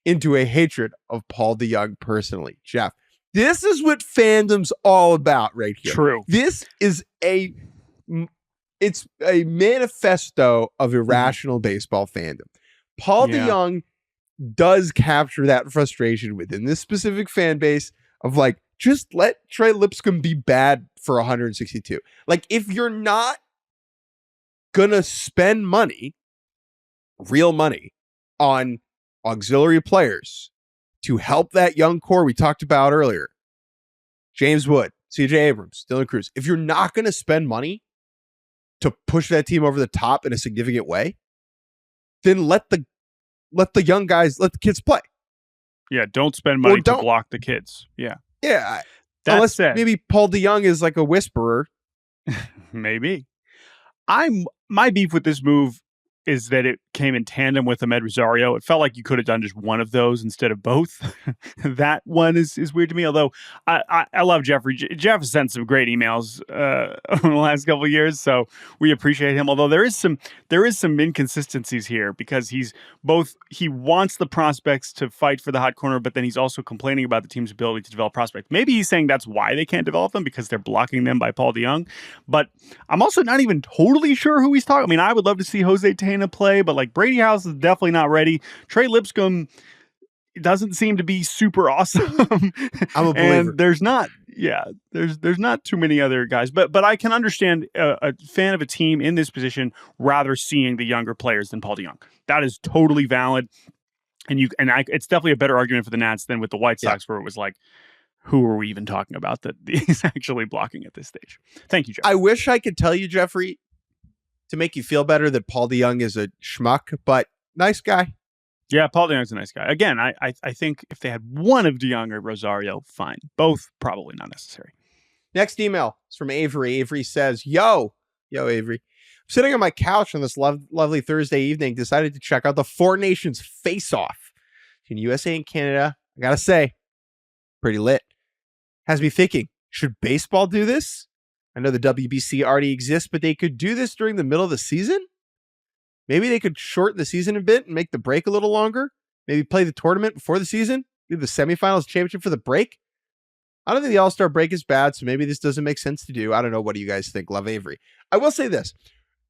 into a hatred of Paul DeJong personally. Jeff, this is what fandom's all about right here. True. This is it's a manifesto of irrational baseball fandom. Paul DeJong does capture that frustration within this specific fan base of like, just let Trey Lipscomb be bad for 162. Like, if you're not gonna spend money, real money, on auxiliary players to help that young core we talked about earlier, James Wood, CJ Abrams, Dylan Cruz, if you're not going to spend money to push that team over the top in a significant way, then let the young guys, let the kids play. Yeah, don't spend money to block the kids. Yeah. Yeah. Unless maybe Paul DeYoung is like a whisperer. Maybe. My beef with this move is that it came in tandem with Amed Rosario. It felt like you could have done just one of those instead of both. That one is weird to me, although I love Jeffrey. Jeff has sent some great emails over the last couple of years, so we appreciate him. Although there is some inconsistencies here because he wants the prospects to fight for the hot corner, but then he's also complaining about the team's ability to develop prospects. Maybe he's saying that's why they can't develop them because they're blocking them by Paul DeYoung. But I'm also not even totally sure who he's talking. I mean, I would love to see Jose Tena play, but like Brady House is definitely not ready. Trey Lipscomb doesn't seem to be super awesome. I'm a believer. And there's not too many other guys, but I can understand a fan of a team in this position rather seeing the younger players than Paul DeYoung. That is totally valid, it's definitely a better argument for the Nats than with the White Sox, where it was like, who are we even talking about that he's actually blocking at this stage? Thank you, Jeff. I wish I could tell you, Jeffrey, to make you feel better, that Paul DeYoung is a schmuck, but nice guy. Yeah, Paul DeYoung's a nice guy. Again, I think if they had one of DeYoung or Rosario, fine. Both, probably not necessary. Next email is from Avery. Avery says, Yo, Avery. I'm sitting on my couch on this lovely Thursday evening, decided to check out the Four Nations face-off in USA and Canada. I gotta say, pretty lit. Has me thinking, should baseball do this? I know the WBC already exists, but they could do this during the middle of the season? Maybe they could shorten the season a bit and make the break a little longer. Maybe play the tournament before the season. Do the semifinals championship for the break. I don't think the All-Star break is bad, so maybe this doesn't make sense to do. I don't know. What do you guys think? Love, Avery. I will say this.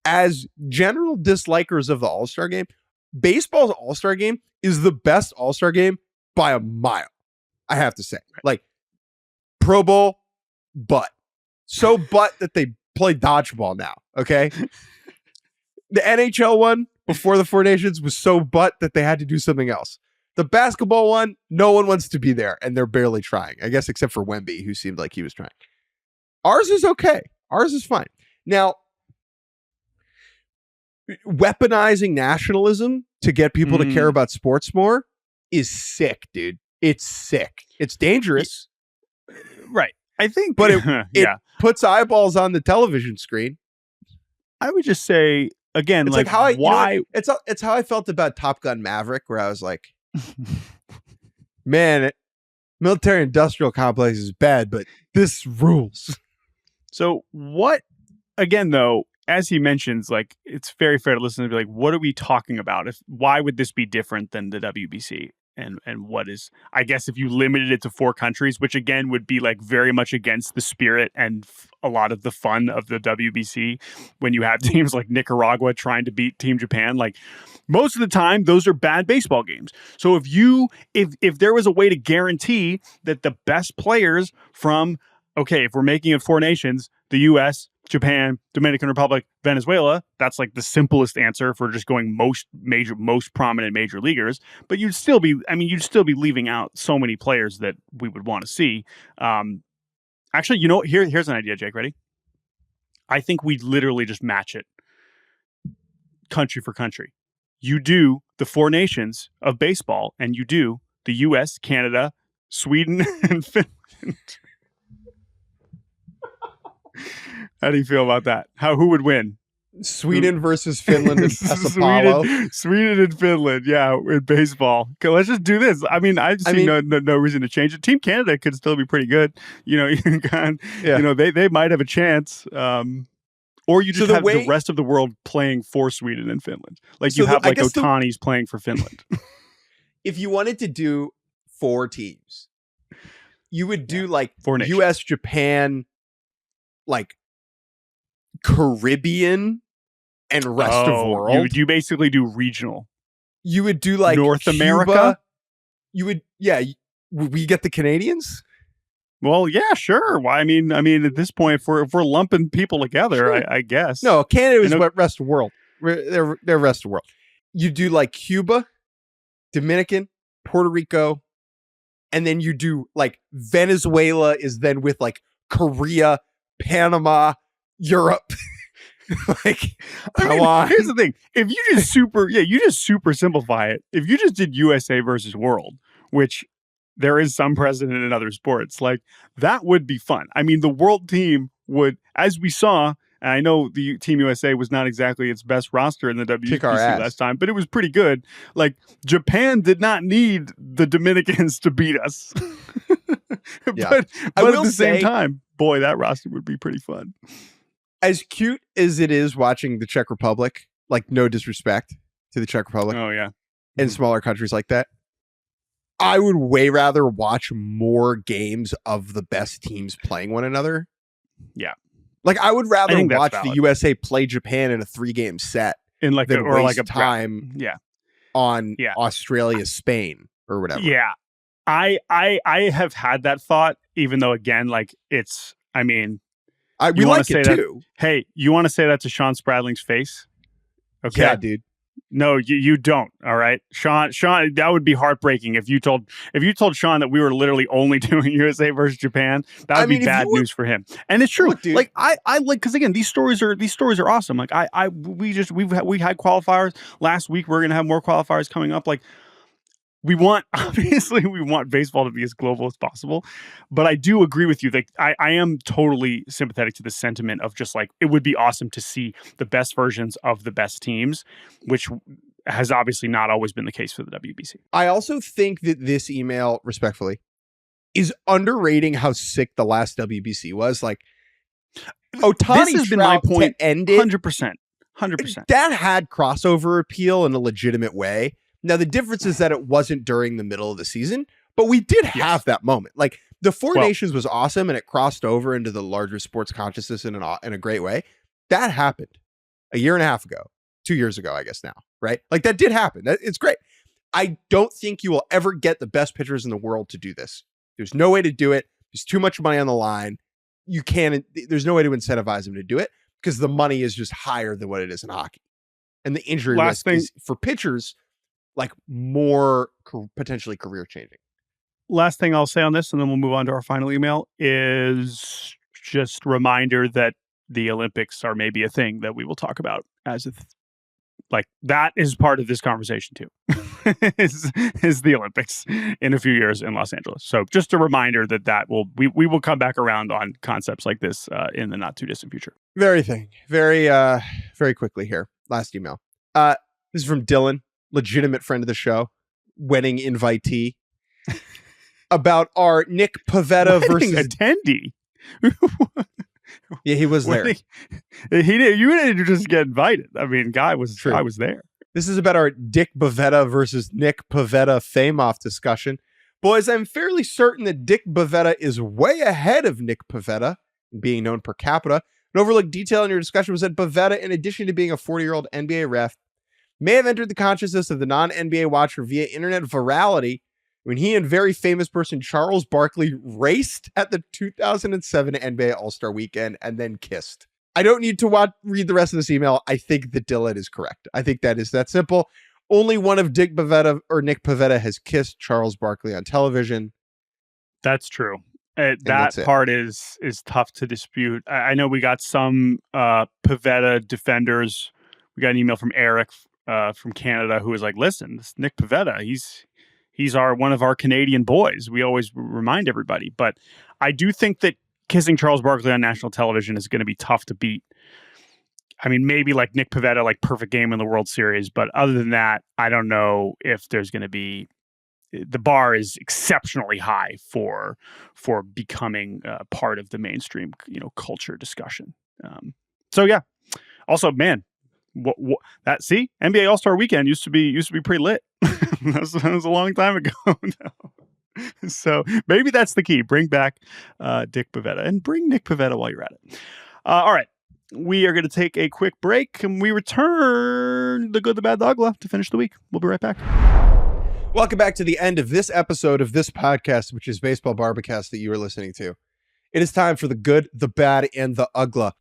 As general dislikers of the All-Star game, baseball's All-Star game is the best All-Star game by a mile. I have to say. Like, Pro Bowl, but. So but that they play dodgeball now, okay? The NHL one before the Four Nations was so but that they had to do something else. The basketball one, no one wants to be there, and they're barely trying. I guess except for Wemby, who seemed like he was trying. Ours is okay. Ours is fine. Now, weaponizing nationalism to get people to care about sports more is sick, dude. It's sick. It's dangerous. Right. I think, but it puts eyeballs on the television screen. I would just say again, it's like how I, why it's how I felt about Top Gun Maverick, where I was like, man, military industrial complex is bad, but this rules. So what? Again, though, as he mentions, like it's very fair to listen to be like, what are we talking about? Why would this be different than the WBC? And what is, I guess, if you limited it to 4 countries, which again would be like very much against the spirit and a lot of the fun of the WBC, when you have teams like Nicaragua trying to beat Team Japan, like most of the time, those are bad baseball games. So if there was a way to guarantee that the best players from, okay, if we're making it 4 nations, the U.S., Japan, Dominican Republic, Venezuela, that's like the simplest answer for just going most prominent major leaguers. But you'd still be leaving out so many players that we would want to see. Actually, you know, here's an idea, Jake. Ready? I think we literally just match it country for country. You do the 4 nations of baseball, and you do the U.S., Canada, Sweden, and Finland. How do you feel about that? Who would win? Sweden versus Finland and Sao Sweden and Finland, yeah, in baseball. Okay, let's just do this. I mean, I see no reason to change it. Team Canada could still be pretty good. You know, they might have a chance. Or you just have the rest of the world playing for Sweden and Finland. Like you have like Ohtani's playing for Finland. If you wanted to do 4 teams, you would do like 4 nations. U.S., Japan, like Caribbean and rest of world. You basically do regional. You would do like North Cuba. America. You would, we get the Canadians. Well, yeah, sure. Why? I mean, at this point, if we're lumping people together, Sure. I guess. No, Canada is what rest of the world. They're rest of the world. You do like Cuba, Dominican, Puerto Rico, and then you do like Venezuela is then with like Korea, Panama, Europe. Like, here's the thing: if you just super simplify it. If you just did USA versus World, which there is some precedent in other sports, like that would be fun. I mean, the world team would, as we saw, and I know the Team USA was not exactly its best roster in the WBC last time, but it was pretty good. Like Japan did not need the Dominicans to beat us. Yeah. but at the same time, boy, that roster would be pretty fun. As cute as it is watching the Czech Republic, like no disrespect to the Czech Republic. Oh, yeah. And smaller countries like that. I would way rather watch more games of the best teams playing one another. Yeah. Like I would rather watch valid. the USA play Japan in a 3-game set in like than waste a time on Australia, Spain or whatever. Yeah. I have had that thought, even though again, like it's, I mean, we like it too. Hey, you want to say that to Sean Spradling's face? Okay. Yeah, dude. No, you don't. All right, Sean, that would be heartbreaking if you told Sean that we were literally only doing USA versus Japan. That would be bad news for him. And it's true. Look, dude, like I like, because again, these stories are awesome. Like we had qualifiers last week. We're gonna have more qualifiers coming up. Like we want baseball to be as global as possible, but I do agree with you that I am totally sympathetic to the sentiment of just like, it would be awesome to see the best versions of the best teams, which has obviously not always been the case for the WBC. I also think that this email, respectfully, is underrating how sick the last WBC was. Like, Ohtani has been my point. 100%. That had crossover appeal in a legitimate way. Now, the difference is that it wasn't during the middle of the season, but we did have that moment. Like the Four Nations was awesome and it crossed over into the larger sports consciousness in a great way. That happened a year and a half ago, 2 years ago, I guess now, right? Like that did happen. It's great. I don't think you will ever get the best pitchers in the world to do this. There's no way to do it. There's too much money on the line. There's no way to incentivize them to do it because the money is just higher than what it is in hockey. And the injury risk is for pitchers like more potentially career changing. Last thing I'll say on this, and then we'll move on to our final email, is just reminder that the Olympics are maybe a thing that we will talk about as like that is part of this conversation too. is the Olympics in a few years in Los Angeles. So just a reminder that we will come back around on concepts like this in the not too distant future. Very quickly here. Last email. This is from Dylan, legitimate friend of the show, wedding invitee, about our Nick Pivetta versus attendee. Yeah, he was there. You didn't just get invited. I mean, I was there. This is about our Dick Pivetta versus Nick Pivetta fame-off discussion. Boys, I'm fairly certain that Dick Pivetta is way ahead of Nick Pivetta in being known per capita. An overlooked detail in your discussion was that Pivetta, in addition to being a 40-year-old NBA ref, may have entered the consciousness of the non-NBA watcher via internet virality when he and very famous person Charles Barkley raced at the 2007 NBA All-Star Weekend and then kissed. I don't need to read the rest of this email. I think that Dylan is correct. I think that is that simple. Only one of Dick Pivetta or Nick Pivetta has kissed Charles Barkley on television. That's true. That part is tough to dispute. I know we got some Pivetta defenders. We got an email from Eric from Canada who was like, listen, this Nick Pivetta, he's one of our Canadian boys. We always remind everybody. But I do think that kissing Charles Barkley on national television is going to be tough to beat. I mean, maybe like Nick Pivetta, like perfect game in the World Series. But other than that, I don't know if there's going to be, the bar is exceptionally high for becoming part of the mainstream, culture discussion. So yeah. Also, man, NBA All-Star Weekend used to be pretty lit. that was a long time ago. No. So maybe that's the key. Bring back Dick Pivetta and bring Nick Pivetta while you're at it. All right. We are going to take a quick break and we return the good, the bad, the Uggla to finish the week. We'll be right back. Welcome back to the end of this episode of this podcast, which is Baseball Barbacast that you are listening to. It is time for the good, the bad, and the Uggla.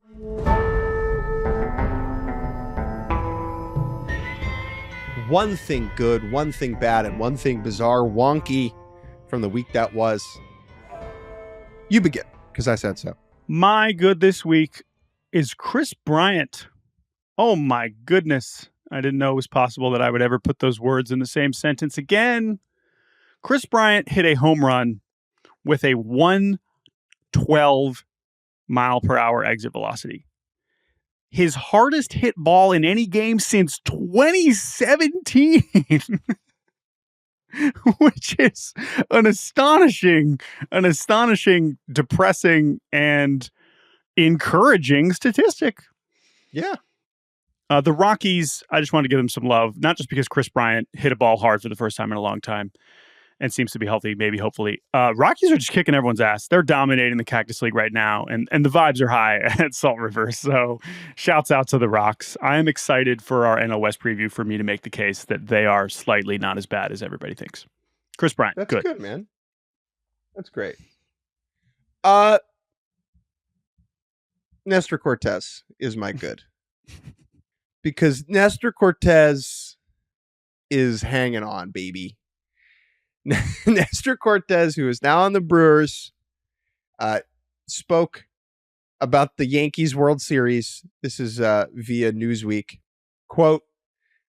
One thing good, one thing bad, and one thing bizarre, wonky from the week that was. You begin, because I said so. My good this week is Kris Bryant. Oh my goodness. I didn't know it was possible that I would ever put those words in the same sentence again. Kris Bryant hit a home run with a 112 mile per hour exit velocity. His hardest hit ball in any game since 2017, which is an astonishing, depressing, and encouraging statistic. Yeah. The Rockies, I just want to give them some love, not just because Kris Bryant hit a ball hard for the first time in a long time and seems to be healthy, maybe, hopefully. Rockies are just kicking everyone's ass. They're dominating the Cactus League right now, and the vibes are high at Salt River. So shouts out to the Rocks. I am excited for our NL West preview for me to make the case that they are slightly not as bad as everybody thinks. Kris Bryant, That's good. Good, man. That's great. Nestor Cortez is my good. Because Nestor Cortez is hanging on, baby. Nestor Cortez, who is now on the Brewers, spoke about the Yankees World Series. This is via Newsweek. Quote,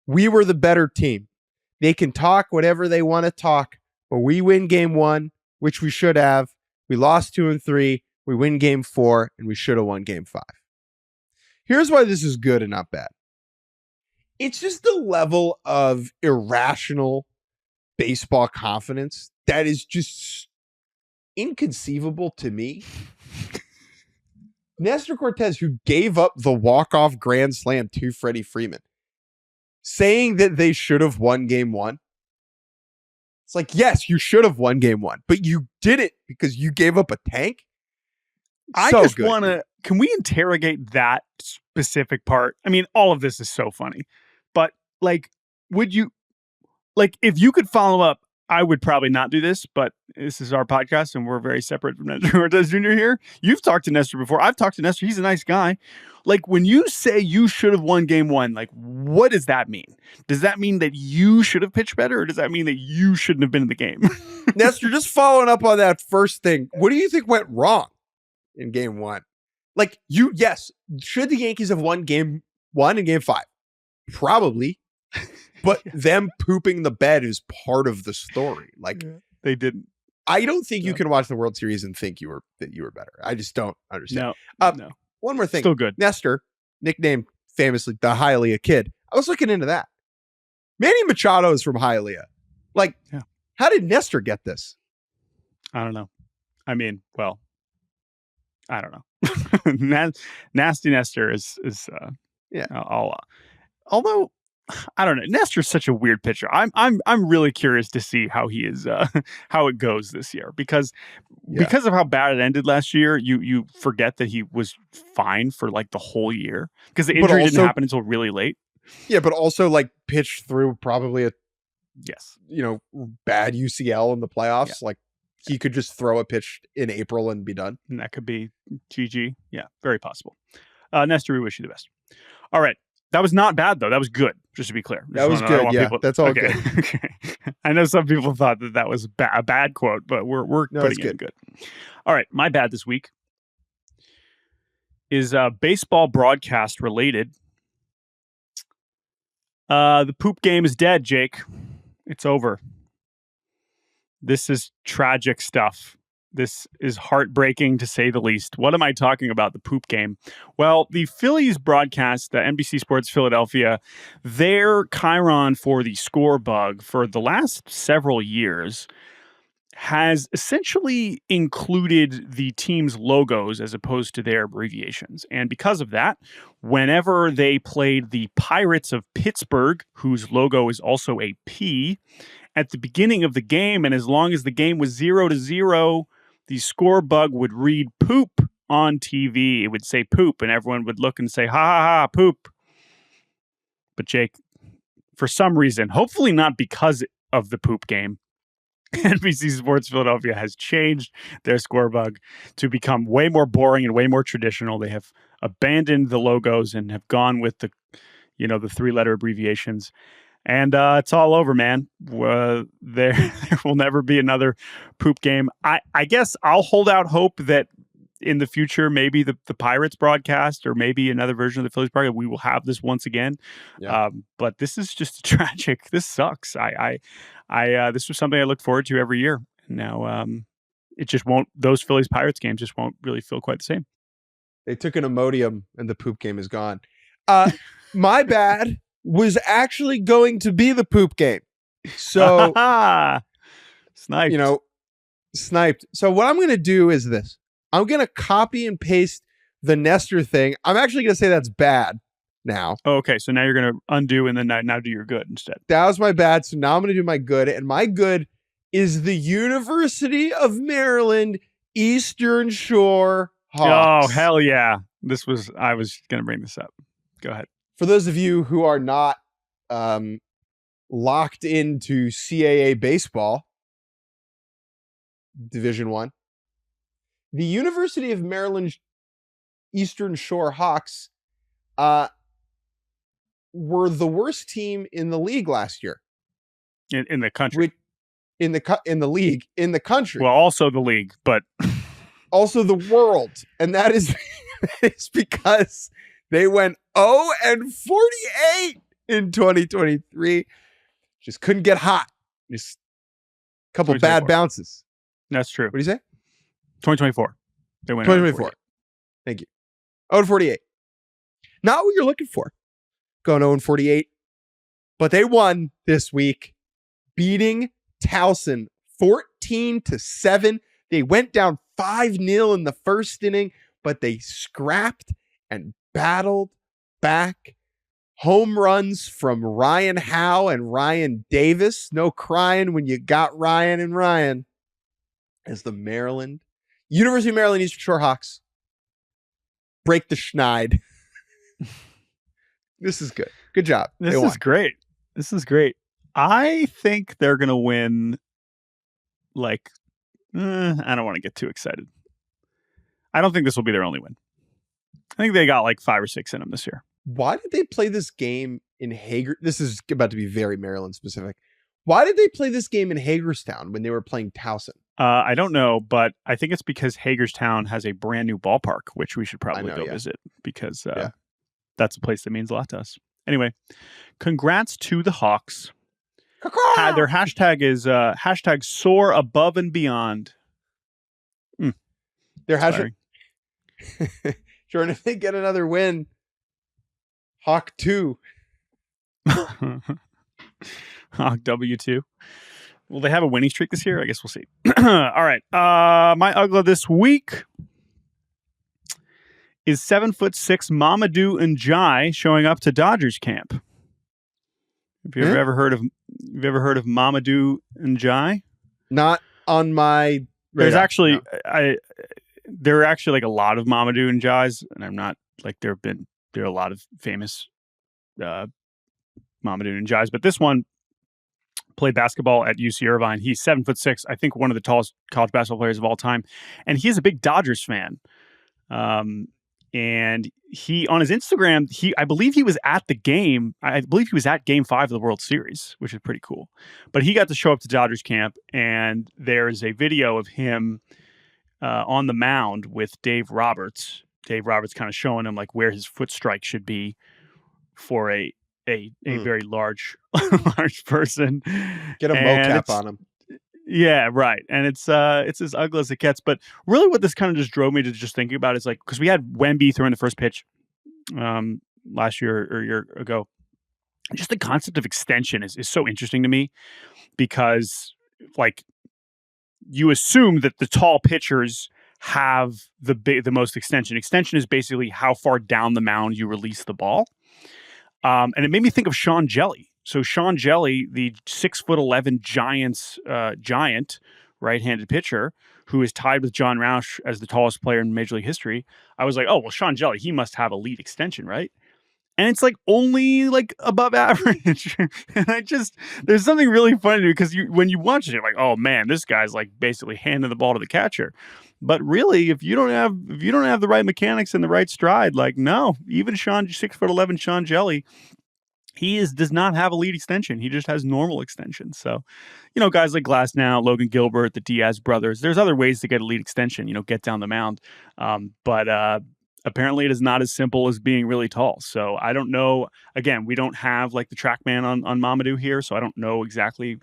"We were the better team. They can talk whatever they want to talk, but we win game 1, which we should have. We lost 2 and 3. We win game 4, and we should have won game 5. Here's why this is good and not bad. It's just the level of irrational baseball confidence that is just inconceivable to me. Nestor Cortez, who gave up the walk-off grand slam to Freddie Freeman, saying that they should have won game 1. It's like, yes, you should have won game 1, but you didn't because you gave up a tank. I just want to, can we interrogate that specific part? I mean, all of this is so funny, but like, would you, like, if you could follow up, I would probably not do this, but this is our podcast and we're very separate from Nestor Cortez Jr. here. You've talked to Nestor before. I've talked to Nestor. He's a nice guy. Like, when you say you should have won game 1, like, what does that mean? Does that mean that you should have pitched better, or does that mean that you shouldn't have been in the game? Nestor, just following up on that first thing, what do you think went wrong in game 1? Like, yes, should the Yankees have won game 1 and game 5? Probably. But them pooping the bed is part of the story. Like, they didn't. I don't think you can watch the World Series and think that you were better. I just don't understand. No. One more thing. Still good. Nestor, nicknamed famously the Hialeah Kid. I was looking into that. Manny Machado is from Hialeah. Like, How did Nestor get this? I don't know. I mean, well, I don't know. Nasty Nestor is although I don't know. Nestor's such a weird pitcher. I'm really curious to see how he is how it goes this year because of how bad it ended last year. You forget that he was fine for like the whole year because the injury didn't happen until really late. Yeah, but also like pitched through probably a bad UCL in the playoffs. Yeah. Like he could just throw a pitch in April and be done. And that could be GG. Yeah, very possible. Nestor, we wish you the best. All right. That was not bad, though. That was good, just to be clear. That was good, yeah. That's all good. Okay. I know some people thought that was a bad quote, but we're putting it good. All right, my bad this week is baseball broadcast related. The poop game is dead, Jake. It's over. This is tragic stuff. This is heartbreaking, to say the least. What am I talking about, the poop game? Well, the Phillies broadcast, the NBC Sports Philadelphia, their chyron for the score bug for the last several years has essentially included the team's logos as opposed to their abbreviations. And because of that, whenever they played the Pirates of Pittsburgh, whose logo is also a P, at the beginning of the game, and as long as the game was 0-0, the score bug would read poop on TV. It would say poop, and everyone would look and say, ha, ha, ha, poop. But Jake, for some reason, hopefully not because of the poop game. NBC Sports Philadelphia has changed their score bug to become way more boring and way more traditional. They have abandoned the logos and have gone with the 3-letter abbreviations. And it's all over, man. There will never be another poop game. I guess I'll hold out hope that in the future, maybe the Pirates broadcast or maybe another version of the Phillies broadcast, we will have this once again. Yeah. But this is just tragic. This sucks. This was something I look forward to every year. Now, it just won't. Those Phillies Pirates games just won't really feel quite the same. They took an Imodium and the poop game is gone. My bad was actually going to be the poop game. So, sniped. Sniped. So what I'm going to do is this. I'm going to copy and paste the Nestor thing. I'm actually going to say that's bad now. Oh, okay. So now you're going to undo and then now do your good instead. That was my bad. So now I'm going to do my good. And my good is the University of Maryland Eastern Shore Hawks. Oh, hell yeah. I was going to bring this up. Go ahead. For those of you who are not locked into CAA baseball, Division I, the University of Maryland Eastern Shore Hawks were the worst team in the league last year. In the country. In the league, in the country. Well, also the league, but also the world. And that is it's because they went 0-48 in 2023. Just couldn't get hot. Just a couple bad bounces. That's true. What do you say? 2024. They went 2024. Thank you. 0-48. Not what you're looking for. Going 0-48. But they won this week, beating Towson 14-7. They went down 5-0 in the first inning, but they scrapped and battled back. Home runs from Ryan Howe and Ryan Davis. No crying when you got Ryan and Ryan. As the University of Maryland Eastern Shore Hawks break the schneid. This is good. Good job. This is great. This is great. I think they're going to win. I don't want to get too excited. I don't think this will be their only win. I think they got 5 or 6 in them this year. Why did they play this game in Hager? This is about to be very Maryland specific. Why did they play this game in Hagerstown when they were playing Towson? I don't know, but I think it's because Hagerstown has a brand new ballpark, which we should probably go visit because that's a place that means a lot to us. Anyway, congrats to the Hawks. Their hashtag is hashtag soar above and beyond. Their hashtag. Jordan, if they get another win, Hawk 2. Hawk W2. Will they have a winning streak this year? I guess we'll see. All right. My Uggla this week is 7'6" Mamadou Njai showing up to Dodgers camp. Have you ever heard of Mamadou Njai? Not on my radar. There's actually there are actually a lot of Mamadou Njais, and I'm not there are a lot of famous Mamadou Njais, but this one played basketball at UC Irvine. He's 7'6", I think one of the tallest college basketball players of all time, and he is a big Dodgers fan. And he on his Instagram, I believe he was at the game. I believe he was at Game 5 of the World Series, which is pretty cool. But he got to show up to Dodgers camp, and there is a video of him on the mound with Dave Roberts. Dave Roberts kind of showing him where his foot strike should be for a very large person. Get a mocap on him. Yeah, right. And it's as ugly as it gets. But really what this kind of just drove me to just thinking about is because we had Wemby throwing the first pitch last year or a year ago. Just the concept of extension is so interesting to me because you assume that the tall pitchers have the most extension. Extension is basically how far down the mound you release the ball. And it made me think of Sean Jelly. So Sean Jelly, the 6'11" giant right-handed pitcher who is tied with John Roush as the tallest player in Major League history. I was like, oh, well, Sean Jelly, he must have elite extension, right? and it's like only like above average. And there's something really funny because when you watch it, you're like, oh man, this guy's like basically handing the ball to the catcher. But really, if you don't have the right mechanics and the right stride, like no, even 6'11" Sean Jelly, does not have a lead extension. He just has normal extension. So, guys like Glasnow, Logan Gilbert, the Diaz brothers, there's other ways to get a lead extension, get down the mound. But apparently it is not as simple as being really tall. So I don't know. Again, we don't have like the TrackMan on Mamadou here. So I don't know exactly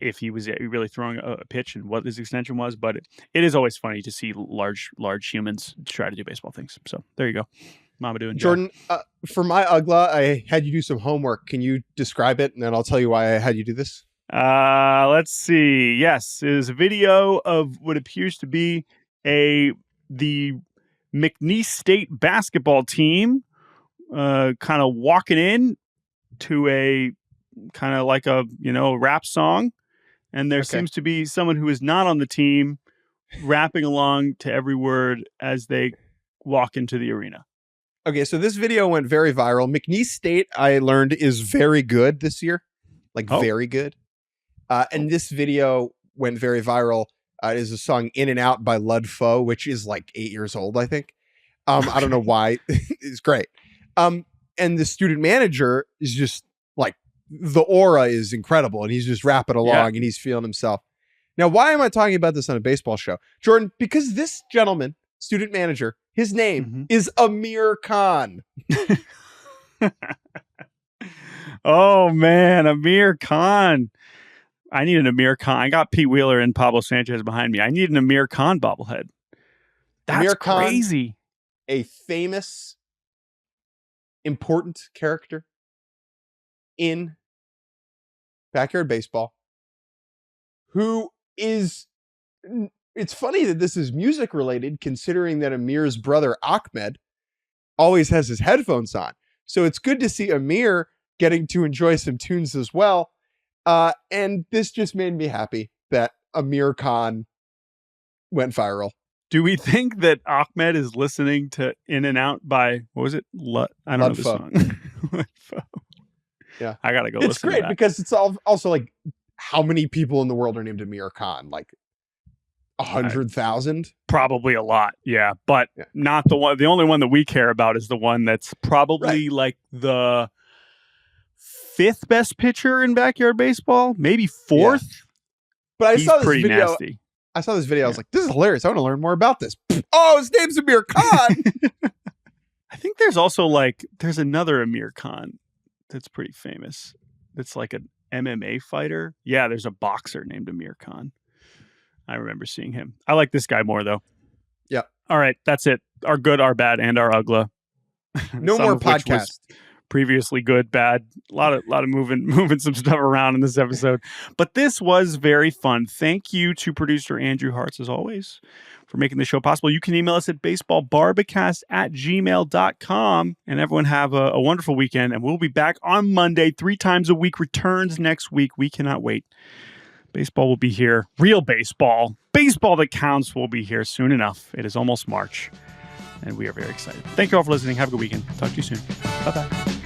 if he was really throwing a pitch and what his extension was. But it is always funny to see large humans try to do baseball things. So there you go. Mamadou and Jordan, for my Uggla, I had you do some homework. Can you describe it? And then I'll tell you why I had you do this. Let's see. Yes, it is a video of what appears to be the McNeese State basketball team kind of walking in to a kind of like a rap song. And there seems to be someone who is not on the team rapping along to every word as they walk into the arena. Okay, so this video went very viral. McNeese State, I learned, is very good this year. Very good. And this video went very viral. It is a song In and Out by Lud Foe, which is like 8 years old, I think. I don't know why. It's great. And the student manager is just like, the aura is incredible. And he's just rapping along and he's feeling himself. Now, why am I talking about this on a baseball show? Jordan, because this gentleman, student manager, his name is Amir Khan. Oh, man, Amir Khan. I need an Amir Khan. I got Pete Wheeler and Pablo Sanchez behind me. I need an Amir Khan bobblehead. That's Amir Khan, crazy. A famous, important character in backyard baseball who is... It's funny that this is music related, considering that Amir's brother Ahmed always has his headphones on. So it's good to see Amir getting to enjoy some tunes as well. And this just made me happy that Amir Khan went viral. Do we think that Ahmed is listening to In and Out by, what was it? I don't know the song. Yeah. I got to go listen to that. It's great because it's also like, how many people in the world are named Amir Khan? Like 100,000? Probably a lot, yeah. But not the one. The only one that we care about is the one that's probably like the 5th best pitcher in backyard baseball, maybe 4th. Yeah. But He's pretty nasty. I saw this video. I was like, this is hilarious. I want to learn more about this. Oh, his name's Amir Khan. I think there's also there's another Amir Khan that's pretty famous. That's like an MMA fighter. Yeah, there's a boxer named Amir Khan. I remember seeing him. I like this guy more, though. Yeah. All right. That's it. Our good, our bad, and our Uggla. No more podcast. Previously good, bad. A lot of moving some stuff around in this episode. But this was very fun. Thank you to producer Andrew Hartz, as always, for making the show possible. You can email us at baseballbarbacast@gmail.com. And everyone have a wonderful weekend. And we'll be back on Monday. 3 times a week returns next week. We cannot wait. Baseball will be here. Real baseball. Baseball that counts will be here soon enough. It is almost March, and we are very excited. Thank you all for listening. Have a good weekend. Talk to you soon. Bye-bye.